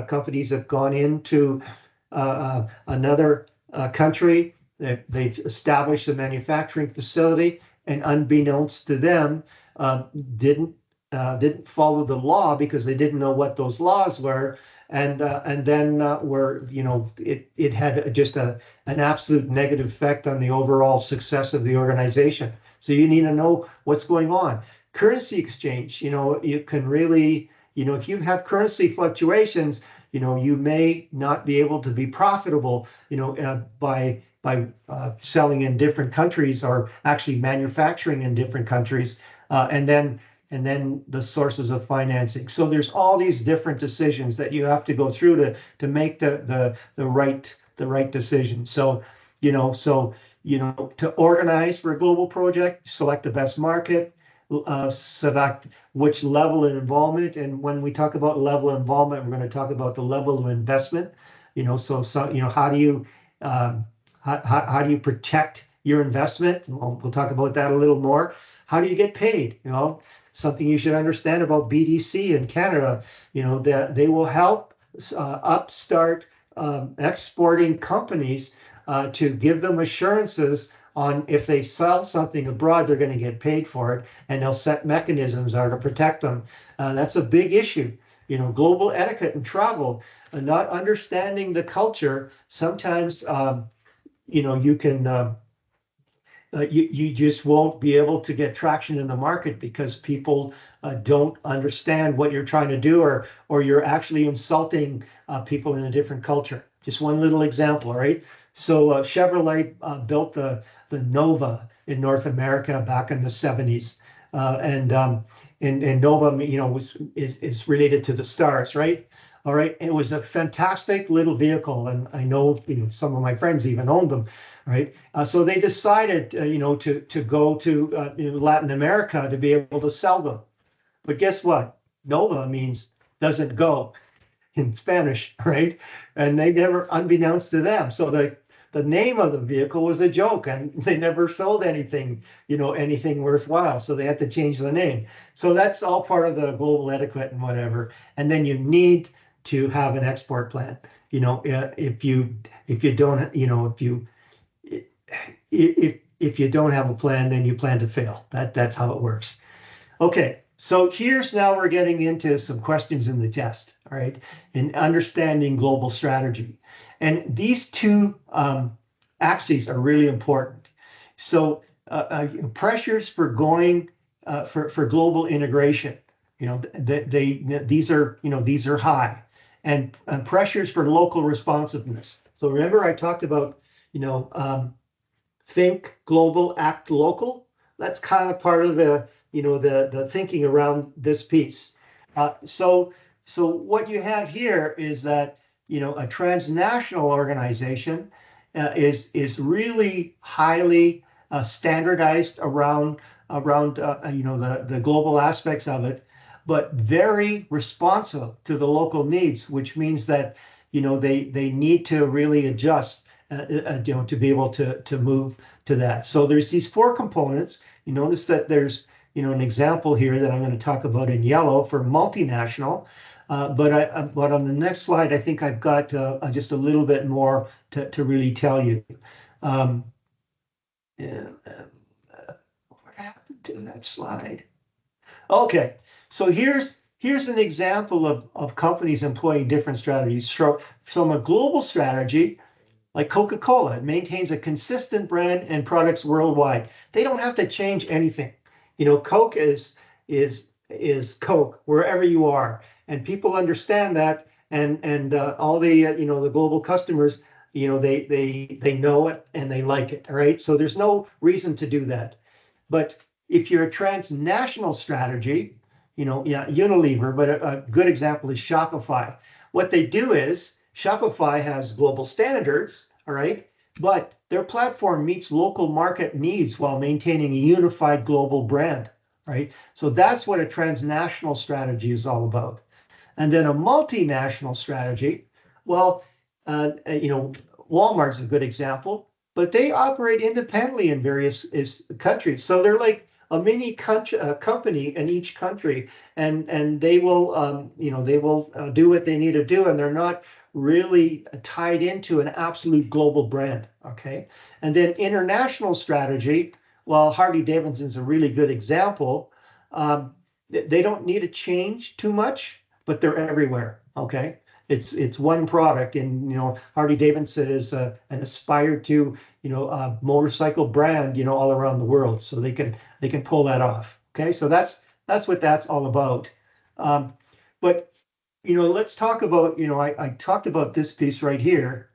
companies have gone into another country. They've established a manufacturing facility, and unbeknownst to them, didn't follow the law because they didn't know what those laws were, and then it had just an absolute negative effect on the overall success of the organization. So you need to know what's going on. Currency exchange, you can really, if you have currency fluctuations, you may not be able to be profitable, by selling in different countries, or actually manufacturing in different countries, and then the sources of financing. So there's all these different decisions that you have to go through to make the right decision. So to organize for a global project, select the best market, select which level of involvement. And when we talk about level of involvement, we're going to talk about the level of investment. How do you protect your investment? We'll talk about that a little more. How do you get paid? Something you should understand about BDC in Canada, that they will help upstart exporting companies to give them assurances on if they sell something abroad, they're going to get paid for it, and they'll set mechanisms there to protect them. That's a big issue. Global etiquette and travel, not understanding the culture. Sometimes, you can you just won't be able to get traction in the market because people don't understand what you're trying to do, or you're actually insulting people in a different culture. Just one little example, right? So Chevrolet built the Nova in North America back in the 70s. And Nova, is related to the stars, right? All right. It was a fantastic little vehicle. And I know, some of my friends even owned them, right? So they decided, to go to Latin America to be able to sell them. But guess what? Nova means doesn't go in Spanish, right? And they never, unbeknownst to them. So the name of the vehicle was a joke, and they never sold anything, anything worthwhile. So they had to change the name. So that's all part of the global etiquette and whatever. And then you need to have an export plan. If you don't, if you don't have a plan, then you plan to fail. That's how it works. Okay, so here's now we're getting into some questions in the test, all right, in understanding global strategy. And these two axes are really important. So pressures for going for global integration, these are high, and pressures for local responsiveness. So remember I talked about, think global, act local. That's kind of part of the thinking around this piece. So what you have here is that a transnational organization is really highly standardized around the global aspects of it, but very responsive to the local needs, which means that they need to really adjust to be able to move to that. So there's these four components. You notice that there's an example here that I'm going to talk about in yellow for multinational. But on the next slide, I think I've got just a little bit more to really tell you. What happened to that slide? Okay, so here's an example of companies employing different strategies. So from a global strategy, like Coca-Cola, it maintains a consistent brand and products worldwide. They don't have to change anything. Coke is Coke wherever you are, and people understand that, and all the global customers, they know it and they like it. All right, so there's no reason to do that. But if you're a transnational strategy, Unilever, but a good example is Shopify. What they do is Shopify has global standards, all right, but their platform meets local market needs while maintaining a unified global brand, right? So that's what a transnational strategy is all about. And then a multinational strategy, well, Walmart's a good example, but they operate independently in various countries. So they're like a mini company in each country, and they will, do what they need to do, and they're not really tied into an absolute global brand. Okay, and then international strategy. Well, Harley Davidson's a really good example. They don't need to change too much, but they're everywhere. Okay, it's one product, and Harley Davidson is an aspired to motorcycle brand all around the world, so they can pull that off. Okay, so that's what that's all about. But let's talk about I talked about this piece right here,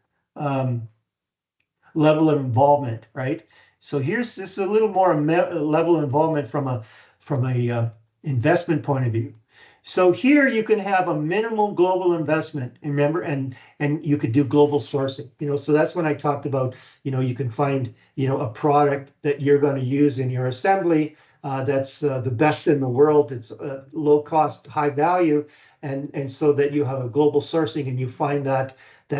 level of involvement, right? So here's this is a little more level of involvement from a investment point of view. So here you can have a minimal global investment, remember, and you could do global sourcing. So that's when I talked about, you can find, a product that you're going to use in your assembly that's the best in the world. It's low cost, high value, and so that you have a global sourcing, and you find that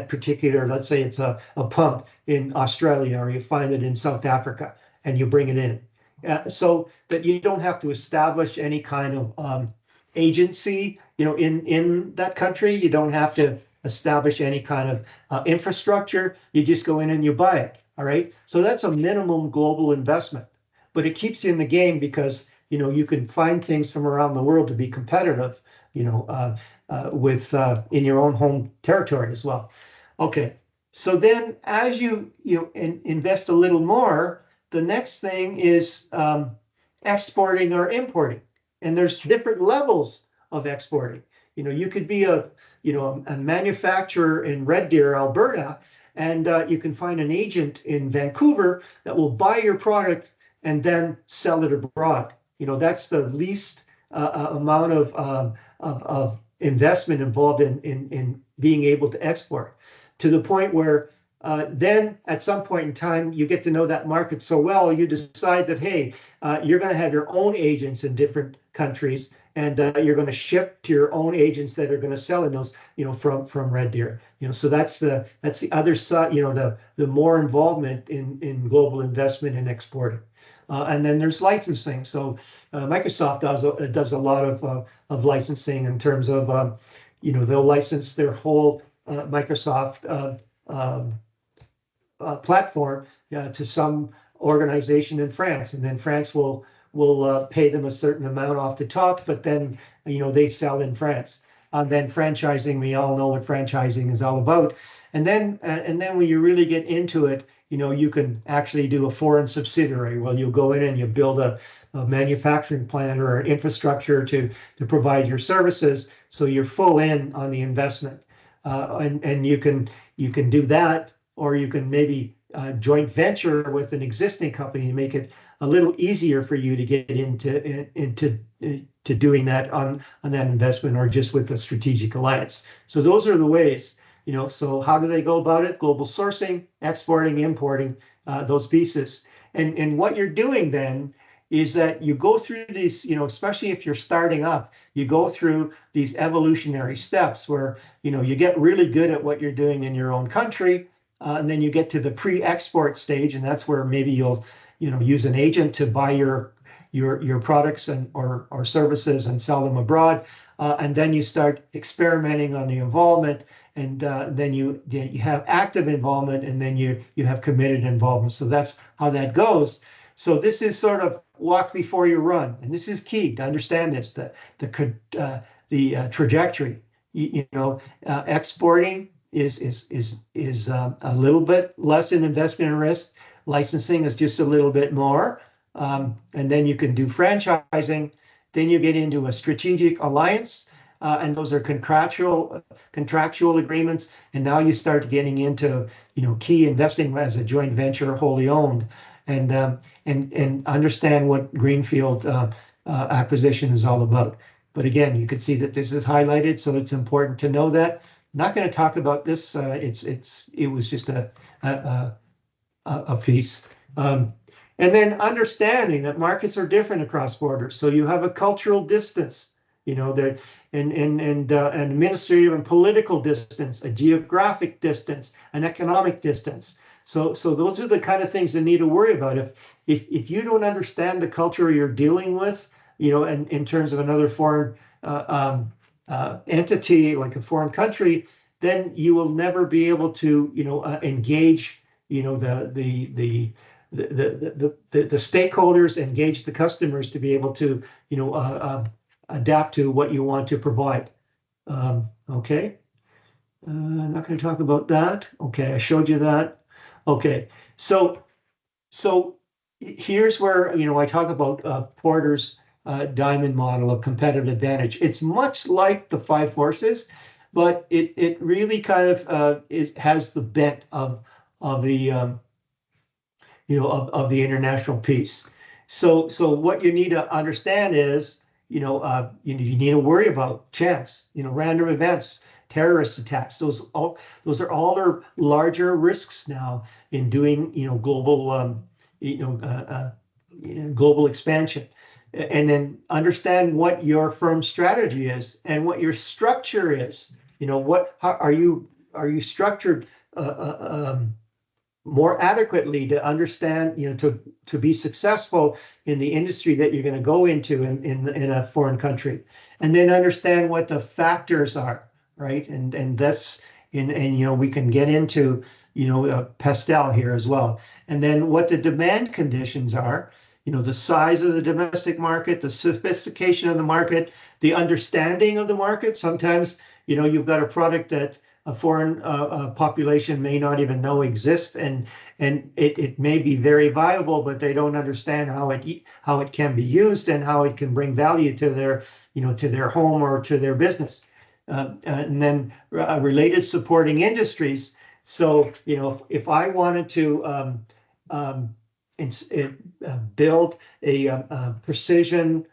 particular, let's say it's a pump in Australia, or you find it in South Africa, and you bring it in. so that you don't have to establish any kind of agency, in that country. You don't have to establish any kind of infrastructure. You just go in and you buy it. All right. So that's a minimum global investment, but it keeps you in the game because you can find things from around the world to be competitive, with in your own home territory as well. Okay. So then, as invest a little more, the next thing is exporting or importing, and there's different levels of exporting. You could be a manufacturer in Red Deer, Alberta, and you can find an agent in Vancouver that will buy your product and then sell it abroad. That's the least amount of investment involved in being able to export, to the point where then at some point in time you get to know that market so well, you decide that, hey, you're going to have your own agents in different countries, and you're going to ship to your own agents that are going to sell in those, from Red Deer. So that's the other side, the more involvement in global investment and exporting. And then there's licensing. So Microsoft does a lot of licensing in terms of they'll license their whole Microsoft platform to some organization in France, and then France will pay them a certain amount off the top, but then they sell in France. Then franchising, we all know what franchising is all about. And then when you really get into it, you can actually do a foreign subsidiary. Well, you'll go in and you build a manufacturing plant or an infrastructure to provide your services, so you're full in on the investment. And you can do that, or you can maybe joint venture with an existing company to make it a little easier for you to get into doing that on that investment, or just with a strategic alliance. So those are the ways. So how do they go about it? Global sourcing, exporting, importing, those pieces. And what you're doing then is that you go through these, especially if you're starting up, you go through these evolutionary steps where, you get really good at what you're doing in your own country. And then you get to the pre-export stage, and that's where maybe you'll, use an agent to buy your products or services and sell them abroad. And then you start experimenting on the involvement, and then you have active involvement, and then you have committed involvement. So that's how that goes. So this is sort of walk before you run, and this is key to understand this. The trajectory. Exporting is a little bit less in investment and risk. Licensing is just a little bit more, and then you can do franchising. Then you get into a strategic alliance, and those are contractual agreements. And now you start getting into key investing as a joint venture, wholly owned, and understand what greenfield acquisition is all about. But again, you can see that this is highlighted, so it's important to know that. I'm not going to talk about this. It was just a piece. And then understanding that markets are different across borders. So you have a cultural distance, and administrative and political distance, a geographic distance, an economic distance. So those are the kind of things you need to worry about. If you don't understand the culture you're dealing with, in terms of another foreign entity, like a foreign country, then you will never be able to, engage, the stakeholders, engage the customers to be able to, adapt to what you want to provide. Okay. I'm not going to talk about that. Okay, I showed you that. Okay, so here's where I talk about Porter's diamond model of competitive advantage. It's much like the five forces, but it really kind of has the bent of the of the international piece. So what you need to understand is you need to worry about chance, random events, terrorist attacks. Those are all their larger risks now in doing global expansion. And then understand what your firm's strategy is and what your structure is. How are you structured more adequately to understand, to be successful in the industry that you're going to go into in a foreign country, and then understand what the factors are, right? And that's we can get into Pastel here as well, and then what the demand conditions are, the size of the domestic market, the sophistication of the market, the understanding of the market. Sometimes you've got a product that a foreign population may not even know exists, and it may be very viable, but they don't understand how it can be used and how it can bring value to their home or to their business. And then related supporting industries. So if I wanted to build a precision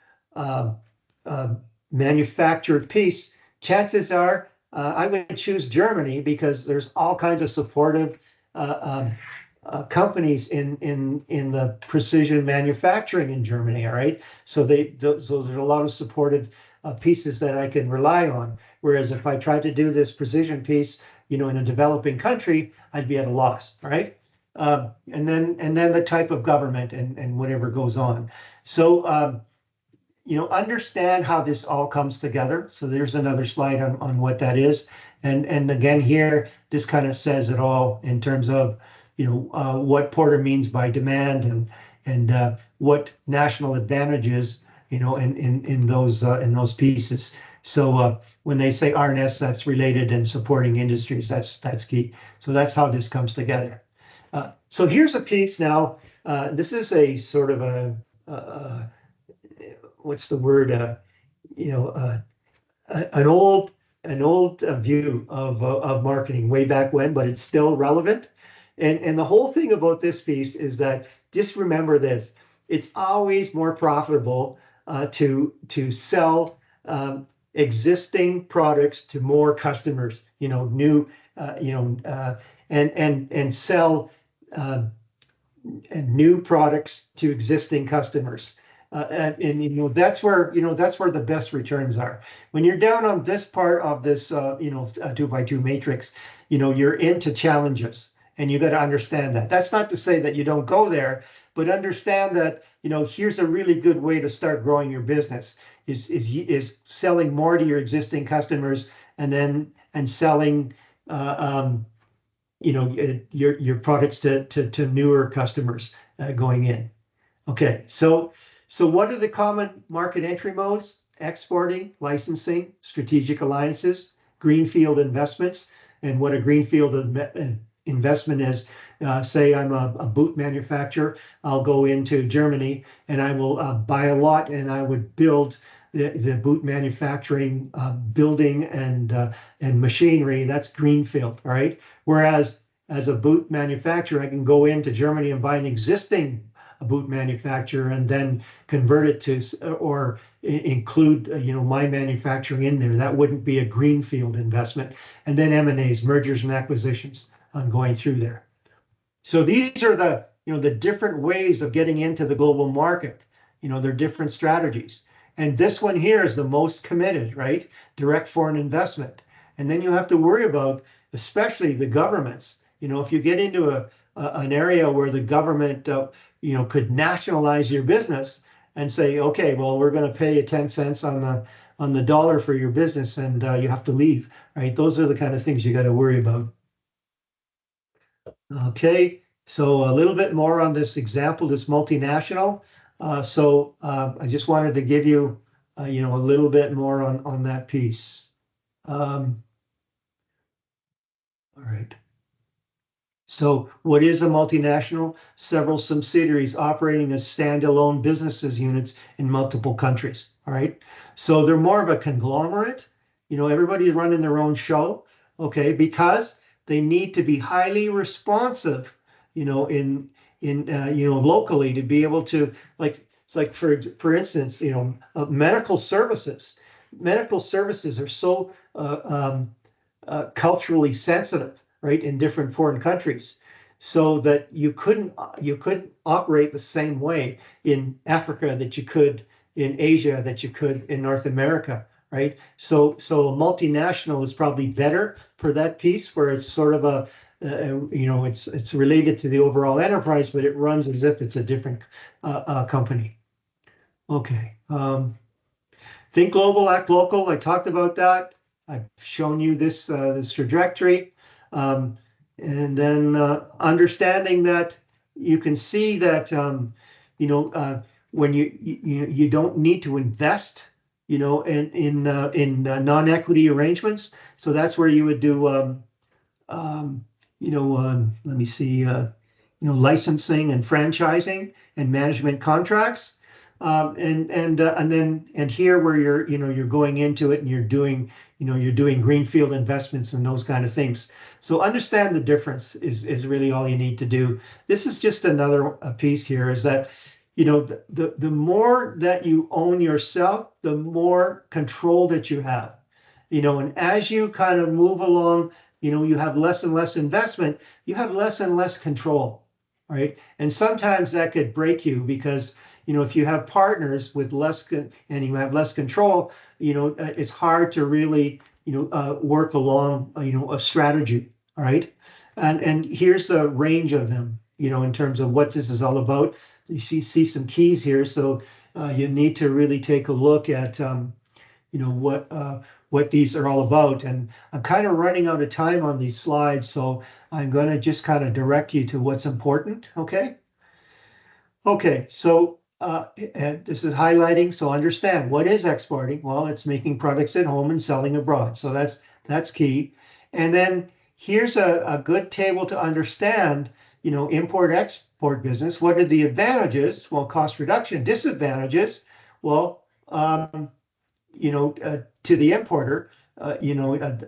manufactured piece, chances are I would choose Germany because there's all kinds of supportive companies in the precision manufacturing in Germany. All right, so there's a lot of supportive pieces that I can rely on. Whereas if I tried to do this precision piece, in a developing country, I'd be at a loss. All right, and then the type of government and whatever goes on. So understand how this all comes together. So there's another slide on what that is. And again, here, this kind of says it all in terms of, what Porter means by demand and what national advantages, in those pieces. So when they say RNS, that's related and supporting industries. That's key. So that's how this comes together. So here's a piece now. This is a sort of what's the word? An old view of marketing way back when, but it's still relevant. And the whole thing about this piece is that just remember this: it's always more profitable to sell existing products to more customers. New, and sell and new products to existing customers. And that's where the best returns are. When you're down on this part of this 2x2 matrix, you're into challenges, and you got to understand that. That's not to say that you don't go there, but understand that here's a really good way to start growing your business is selling more to your existing customers, and selling your products to newer customers going in. Okay, so what are the common market entry modes? Exporting, licensing, strategic alliances, greenfield investments. And what a greenfield investment is, say I'm a boot manufacturer, I'll go into Germany and I will buy a lot, and I would build the boot manufacturing building and machinery. That's greenfield, all right? Whereas as a boot manufacturer, I can go into Germany and buy an existing boot manufacturer and then convert it to or include my manufacturing in there. That wouldn't be a greenfield investment. And then M&As, mergers and acquisitions, I'm going through there. So these are the different ways of getting into the global market. They're different strategies. And this one here is the most committed, right? Direct foreign investment. And then you have to worry about, especially the governments. If you get into an area where the government could nationalize your business and say, okay, well, we're going to pay you 10 cents on the dollar for your business, and you have to leave, right? Those are the kind of things you got to worry about. Okay, so a little bit more on this example, this multinational. I just wanted to give you, a little bit more on that piece. All right. So what is a multinational? Several subsidiaries operating as standalone businesses units in multiple countries. All right. So they're more of a conglomerate. Everybody's running their own show. Okay, because they need to be highly responsive. In locally to be able to, like, it's like for instance, medical services. Medical services are so culturally sensitive, right, in different foreign countries, so that you couldn't operate the same way in Africa that you could in Asia, that you could in North America, right? So a multinational is probably better for that piece, where it's sort of It's related to the overall enterprise, but it runs as if it's a different company. Okay. Think global, act local. I talked about that. I've shown you this trajectory, and then understanding that you can see that when you don't need to invest, in non-equity arrangements. So that's where you would do let me see, licensing and franchising and management contracts. And here where you're going into it and you're doing greenfield investments and those kind of things. So understand the difference is really all you need to do. This is just another piece here is that, the more that you own yourself, the more control that you have. And as you kind of move along, you have less and less investment, you have less and less control, right? And sometimes that could break you because, if you have partners with and you have less control, it's hard to really, work along, a strategy, all right? And here's the range of them, in terms of what this is all about. You see some keys here, so you need to really take a look at, what these are all about. And I'm kind of running out of time on these slides, so I'm going to just kind of direct you to what's important. Okay. Okay. So and this is highlighting. So understand what is exporting. Well, it's making products at home and selling abroad. So that's key. And then here's a good table to understand. Import export business. What are the advantages? Well, cost reduction. Disadvantages. Well, to the importer, a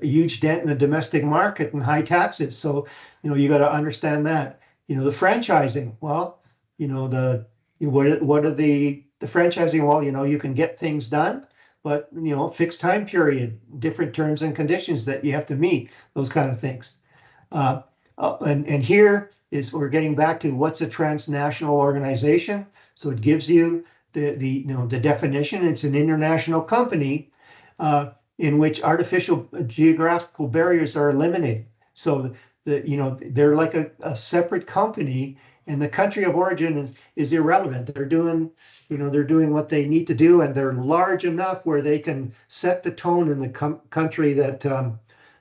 huge dent in the domestic market and high taxes. So, you got to understand that. The franchising. Well, what are the franchising? Well, you can get things done, but fixed time period, different terms and conditions that you have to meet, those kind of things. And here is we're getting back to what's a transnational organization. So it gives you the definition. It's an international company in which artificial geographical barriers are eliminated. So they're like a separate company, and the country of origin is irrelevant. They're doing what they need to do, and they're large enough where they can set the tone in the country that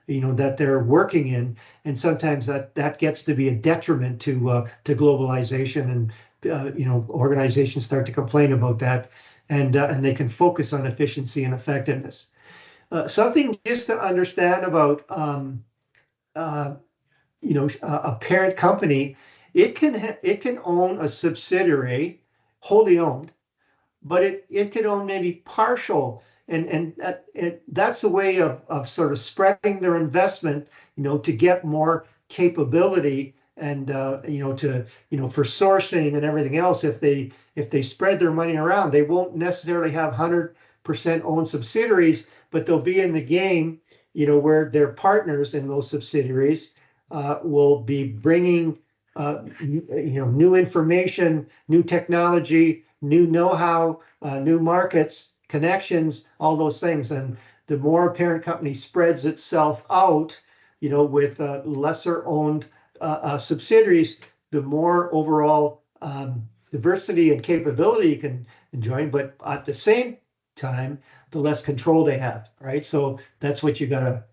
that they're working in, and sometimes that gets to be a detriment to globalization, and organizations start to complain about that, and they can focus on efficiency and effectiveness. Something just to understand about a parent company, it can own a subsidiary wholly owned, but it could own maybe partial, and that's a way of sort of spreading their investment, to get more capability, and for sourcing and everything else. If they spread their money around, they won't necessarily have 100% owned subsidiaries, but they'll be in the game, where their partners in those subsidiaries will be bringing new information, new technology, new know-how, new markets, connections, all those things. And the more a parent company spreads itself out, with lesser owned subsidiaries, the more overall diversity and capability you can enjoy. But at the same time, the less control they have, right? So that's what you got to,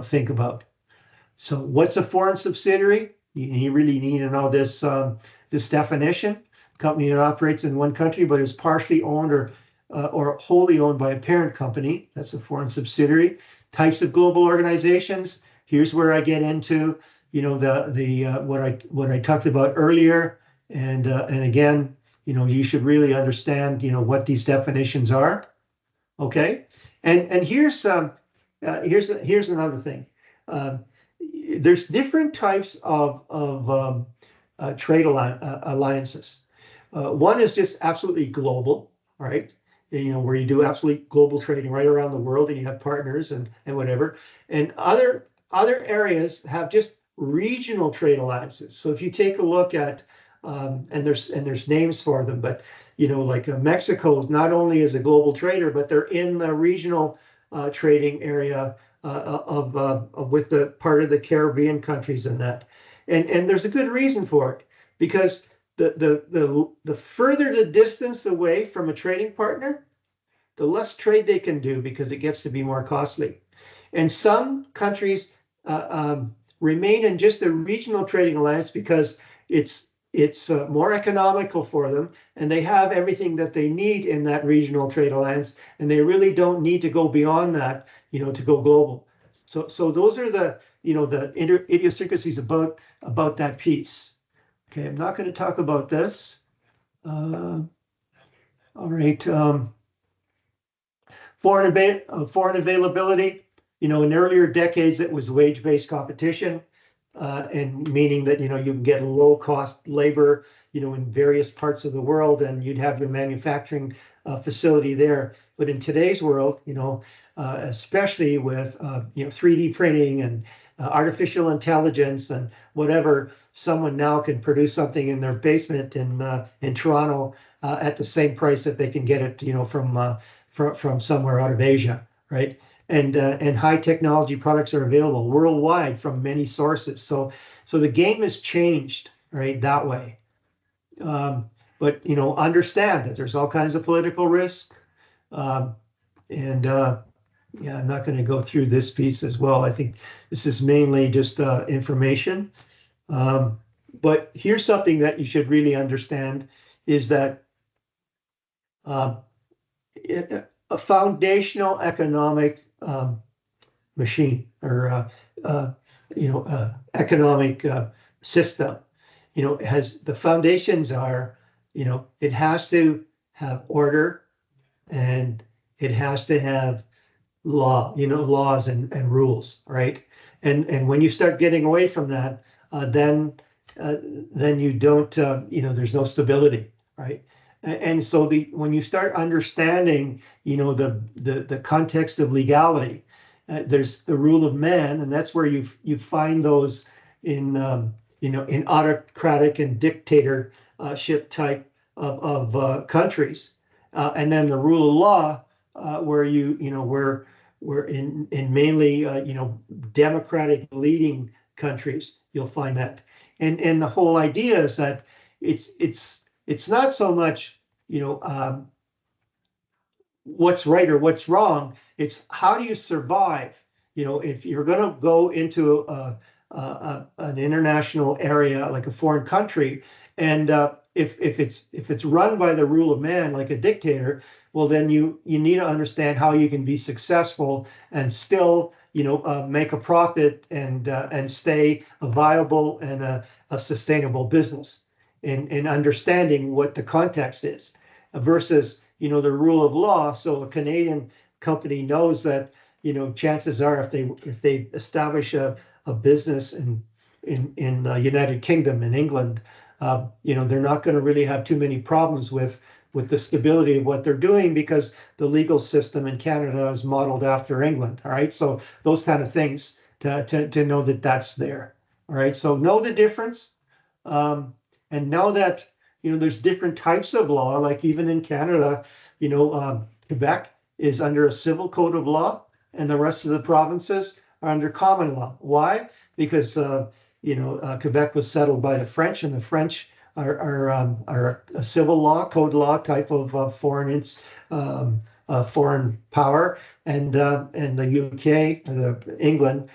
think about. So what's a foreign subsidiary? You really need to know this definition. Company that operates in one country but is partially owned or wholly owned by a parent company. That's a foreign subsidiary. Types of global organizations. Here's where I get into what I talked about earlier, and again, you should really understand what these definitions are. Okay, and here's another thing. There's different types of trade alliances. One is just absolutely global, right? Where you do absolutely global trading right around the world, and you have partners and whatever. And other areas have just regional trade alliances. So if you take a look at and there's names for them, but like Mexico not only is a global trader, but they're in the regional trading area with the part of the Caribbean countries and that. And there's a good reason for it, because the further the distance away from a trading partner, the less trade they can do because it gets to be more costly. And some countries remain in just a regional trading alliance because it's more economical for them, and they have everything that they need in that regional trade alliance, and they really don't need to go beyond that, to go global. So those are the idiosyncrasies about that piece. Okay, I'm not going to talk about this. All right. Foreign availability, in earlier decades, it was wage-based competition, and meaning that, you can get low-cost labor, in various parts of the world, and you'd have your manufacturing facility there. But in today's world, especially with, 3D printing and artificial intelligence and whatever, someone now can produce something in their basement in Toronto at the same price that they can get it, from somewhere out of Asia, right? And high technology products are available worldwide from many sources. So the game has changed, right, that way. But understand that there's all kinds of political risk, and yeah, I'm not going to go through this piece as well. I think this is mainly just information. But here's something that you should really understand, is that a foundational economic machine, or economic system, has the foundations are, it has to have order, and it has to have laws and rules, right? And when you start getting away from that, then you don't, there's no stability, right? And so when you start understanding, the context of legality, there's the rule of man, and that's where you find those in in autocratic and dictatorship type of countries, and then the rule of law, where where in mainly democratic leading countries, you'll find that. And the whole idea is that it's not so much what's right or what's wrong. It's how do you survive. If you're going to go into an international area like a foreign country, and if it's run by the rule of man like a dictator, well, then you need to understand how you can be successful and still make a profit, and stay a viable and a sustainable business, and understanding what the context is, versus the rule of law. So a Canadian company knows that chances are, if they establish a business in United Kingdom, in England, they're not going to really have too many problems with the stability of what they're doing, because the legal system in Canada is modeled after England. All right, so those kind of things to know that that's there. All right, so know the difference, and know that there's different types of law. Like even in Canada, Quebec is under a civil code of law, and the rest of the provinces are under common law. Why? Because Quebec was settled by the French, and the French are a civil law, code law type of foreign power, and the UK, England,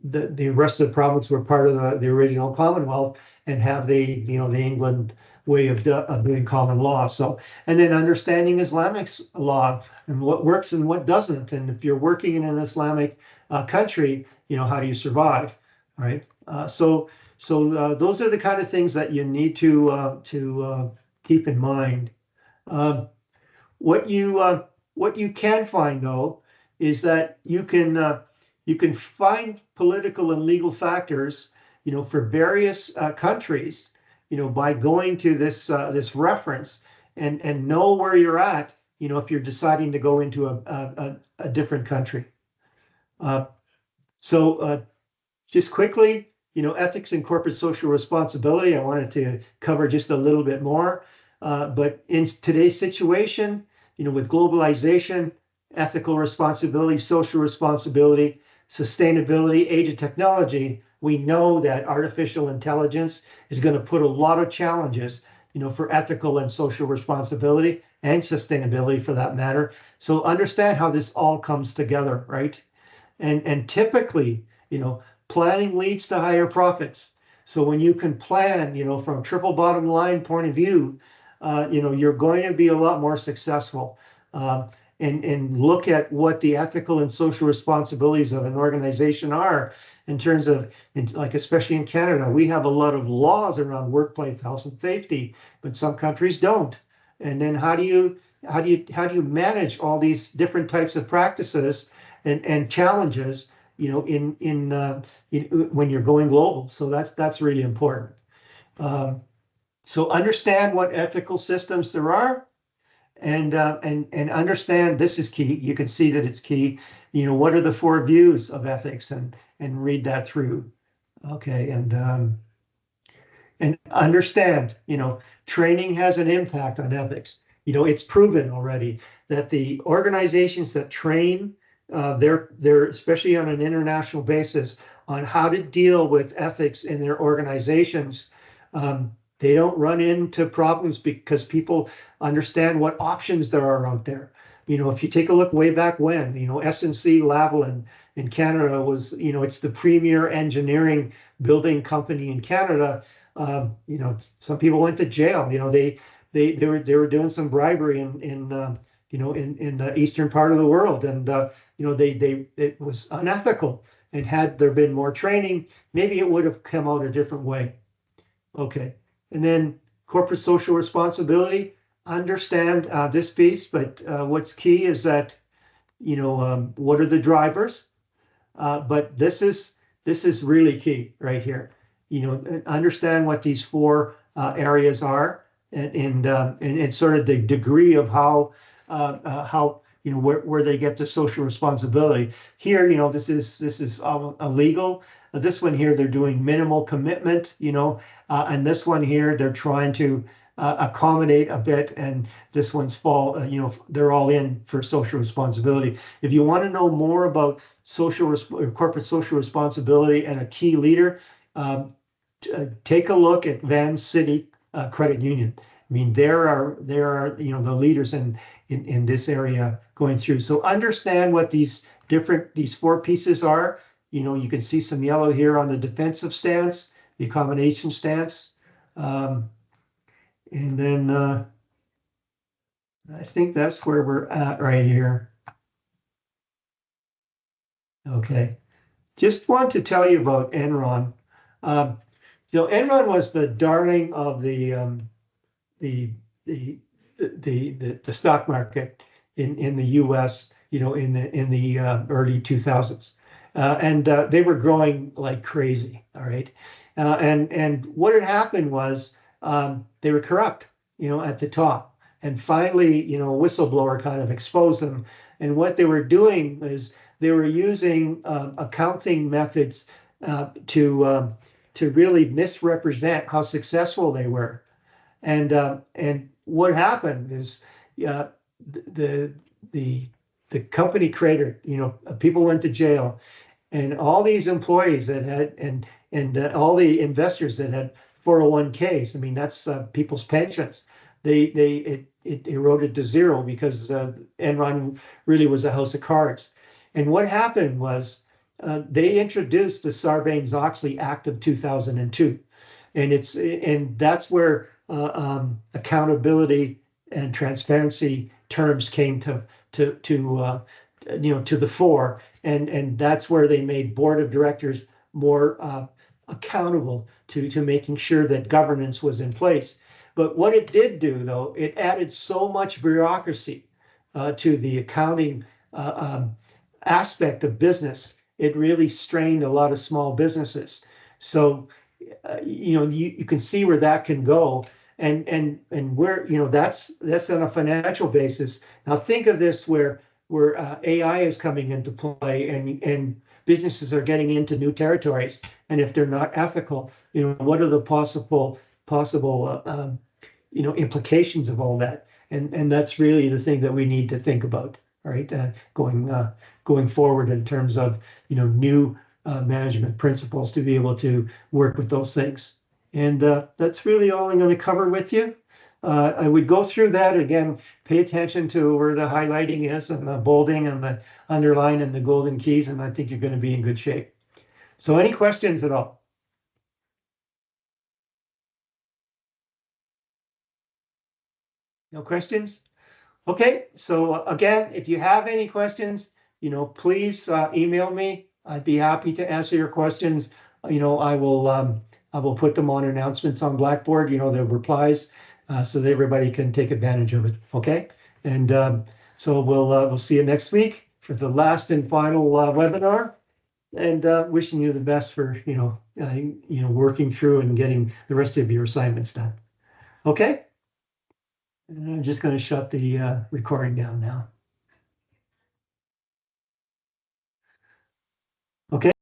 the rest of the province were part of the original Commonwealth, and have the England way of doing common law. So, and then understanding Islamic law and what works and what doesn't. And if you're working in an Islamic country, how do you survive, right? So those are the kind of things that you need to keep in mind. What you can find, though, is that you can find political and legal factors, for various countries, by going to this reference, and know where you're at, if you're deciding to go into a different country. So just quickly, ethics and corporate social responsibility, I wanted to cover just a little bit more. But in today's situation, with globalization, ethical responsibility, social responsibility, sustainability, age of technology, we know that artificial intelligence is going to put a lot of challenges, for ethical and social responsibility and sustainability for that matter. So understand how this all comes together, right? And typically, planning leads to higher profits. So when you can plan, from triple bottom line point of view, you're going to be a lot more successful. And look at what the ethical and social responsibilities of an organization are in terms of, like, especially in Canada, we have a lot of laws around workplace health and safety, but some countries don't. And then how do you manage all these different types of practices and challenges, when you're going global? So that's really important. So understand what ethical systems there are, and understand this is key. You can see that it's key. What are the 4 views of ethics, and read that through. Okay, and understand, training has an impact on ethics. It's proven already that the organizations that train, they're especially on an international basis on how to deal with ethics in their organizations. They don't run into problems because people understand what options there are out there. If you take a look way back when, SNC Lavalin in Canada was, it's the premier engineering building company in Canada. Some people went to jail. They were doing some bribery in the eastern part of the world, and it was unethical. And had there been more training, maybe it would have come out a different way. Okay, and then corporate social responsibility. Understand this piece, but what's key is that what are the drivers? But this is really key right here. Understand what these 4 areas are, and sort of the degree of how where they get to social responsibility. Here, this is illegal. This one here, they're doing minimal commitment, and this one here, they're trying to accommodate a bit, and this one's they're all in for social responsibility. If you want to know more about corporate social responsibility and a key leader, take a look at Van City Credit Union. I mean, there are the leaders in this area going through. So understand what these 4 pieces are. You can see some yellow here on the defensive stance, the accommodation stance. And then I think that's where we're at right here. Okay. Just want to tell you about Enron. Enron was the darling of the stock market in the U.S. In the early 2000s, and they were growing like crazy. All right, and what had happened was they were corrupt, at the top, and finally, a whistleblower kind of exposed them. And what they were doing is they were using accounting methods to really misrepresent how successful they were. And what happened is the company cratered. People went to jail, and all these employees that had and all the investors that had 401ks. I mean, that's people's pensions. It eroded to zero because Enron really was a house of cards. And what happened was they introduced the Sarbanes-Oxley Act of 2002, and that's where accountability and transparency terms came to the fore, and that's where they made board of directors more accountable to making sure that governance was in place. But what it did do, though, it added so much bureaucracy to the accounting aspect of business. It really strained a lot of small businesses. So you can see where that can go, and where that's on a financial basis. Now think of this where AI is coming into play, and businesses are getting into new territories, and if they're not ethical, what are the possible implications of all that? And that's really the thing that we need to think about, right? Going forward in terms of new management principles to be able to work with those things. And that's really all I'm going to cover with you. I would go through that again, pay attention to where the highlighting is and the bolding and the underline and the golden keys, and I think you're going to be in good shape. So any questions at all? No questions? Okay, so again, if you have any questions, please email me. I'd be happy to answer your questions. I will put them on announcements on Blackboard, the replies, so that everybody can take advantage of it. Okay, and so we'll see you next week for the last and final webinar. And wishing you the best for working through and getting the rest of your assignments done. Okay. And I'm just going to shut the recording down now. Okay.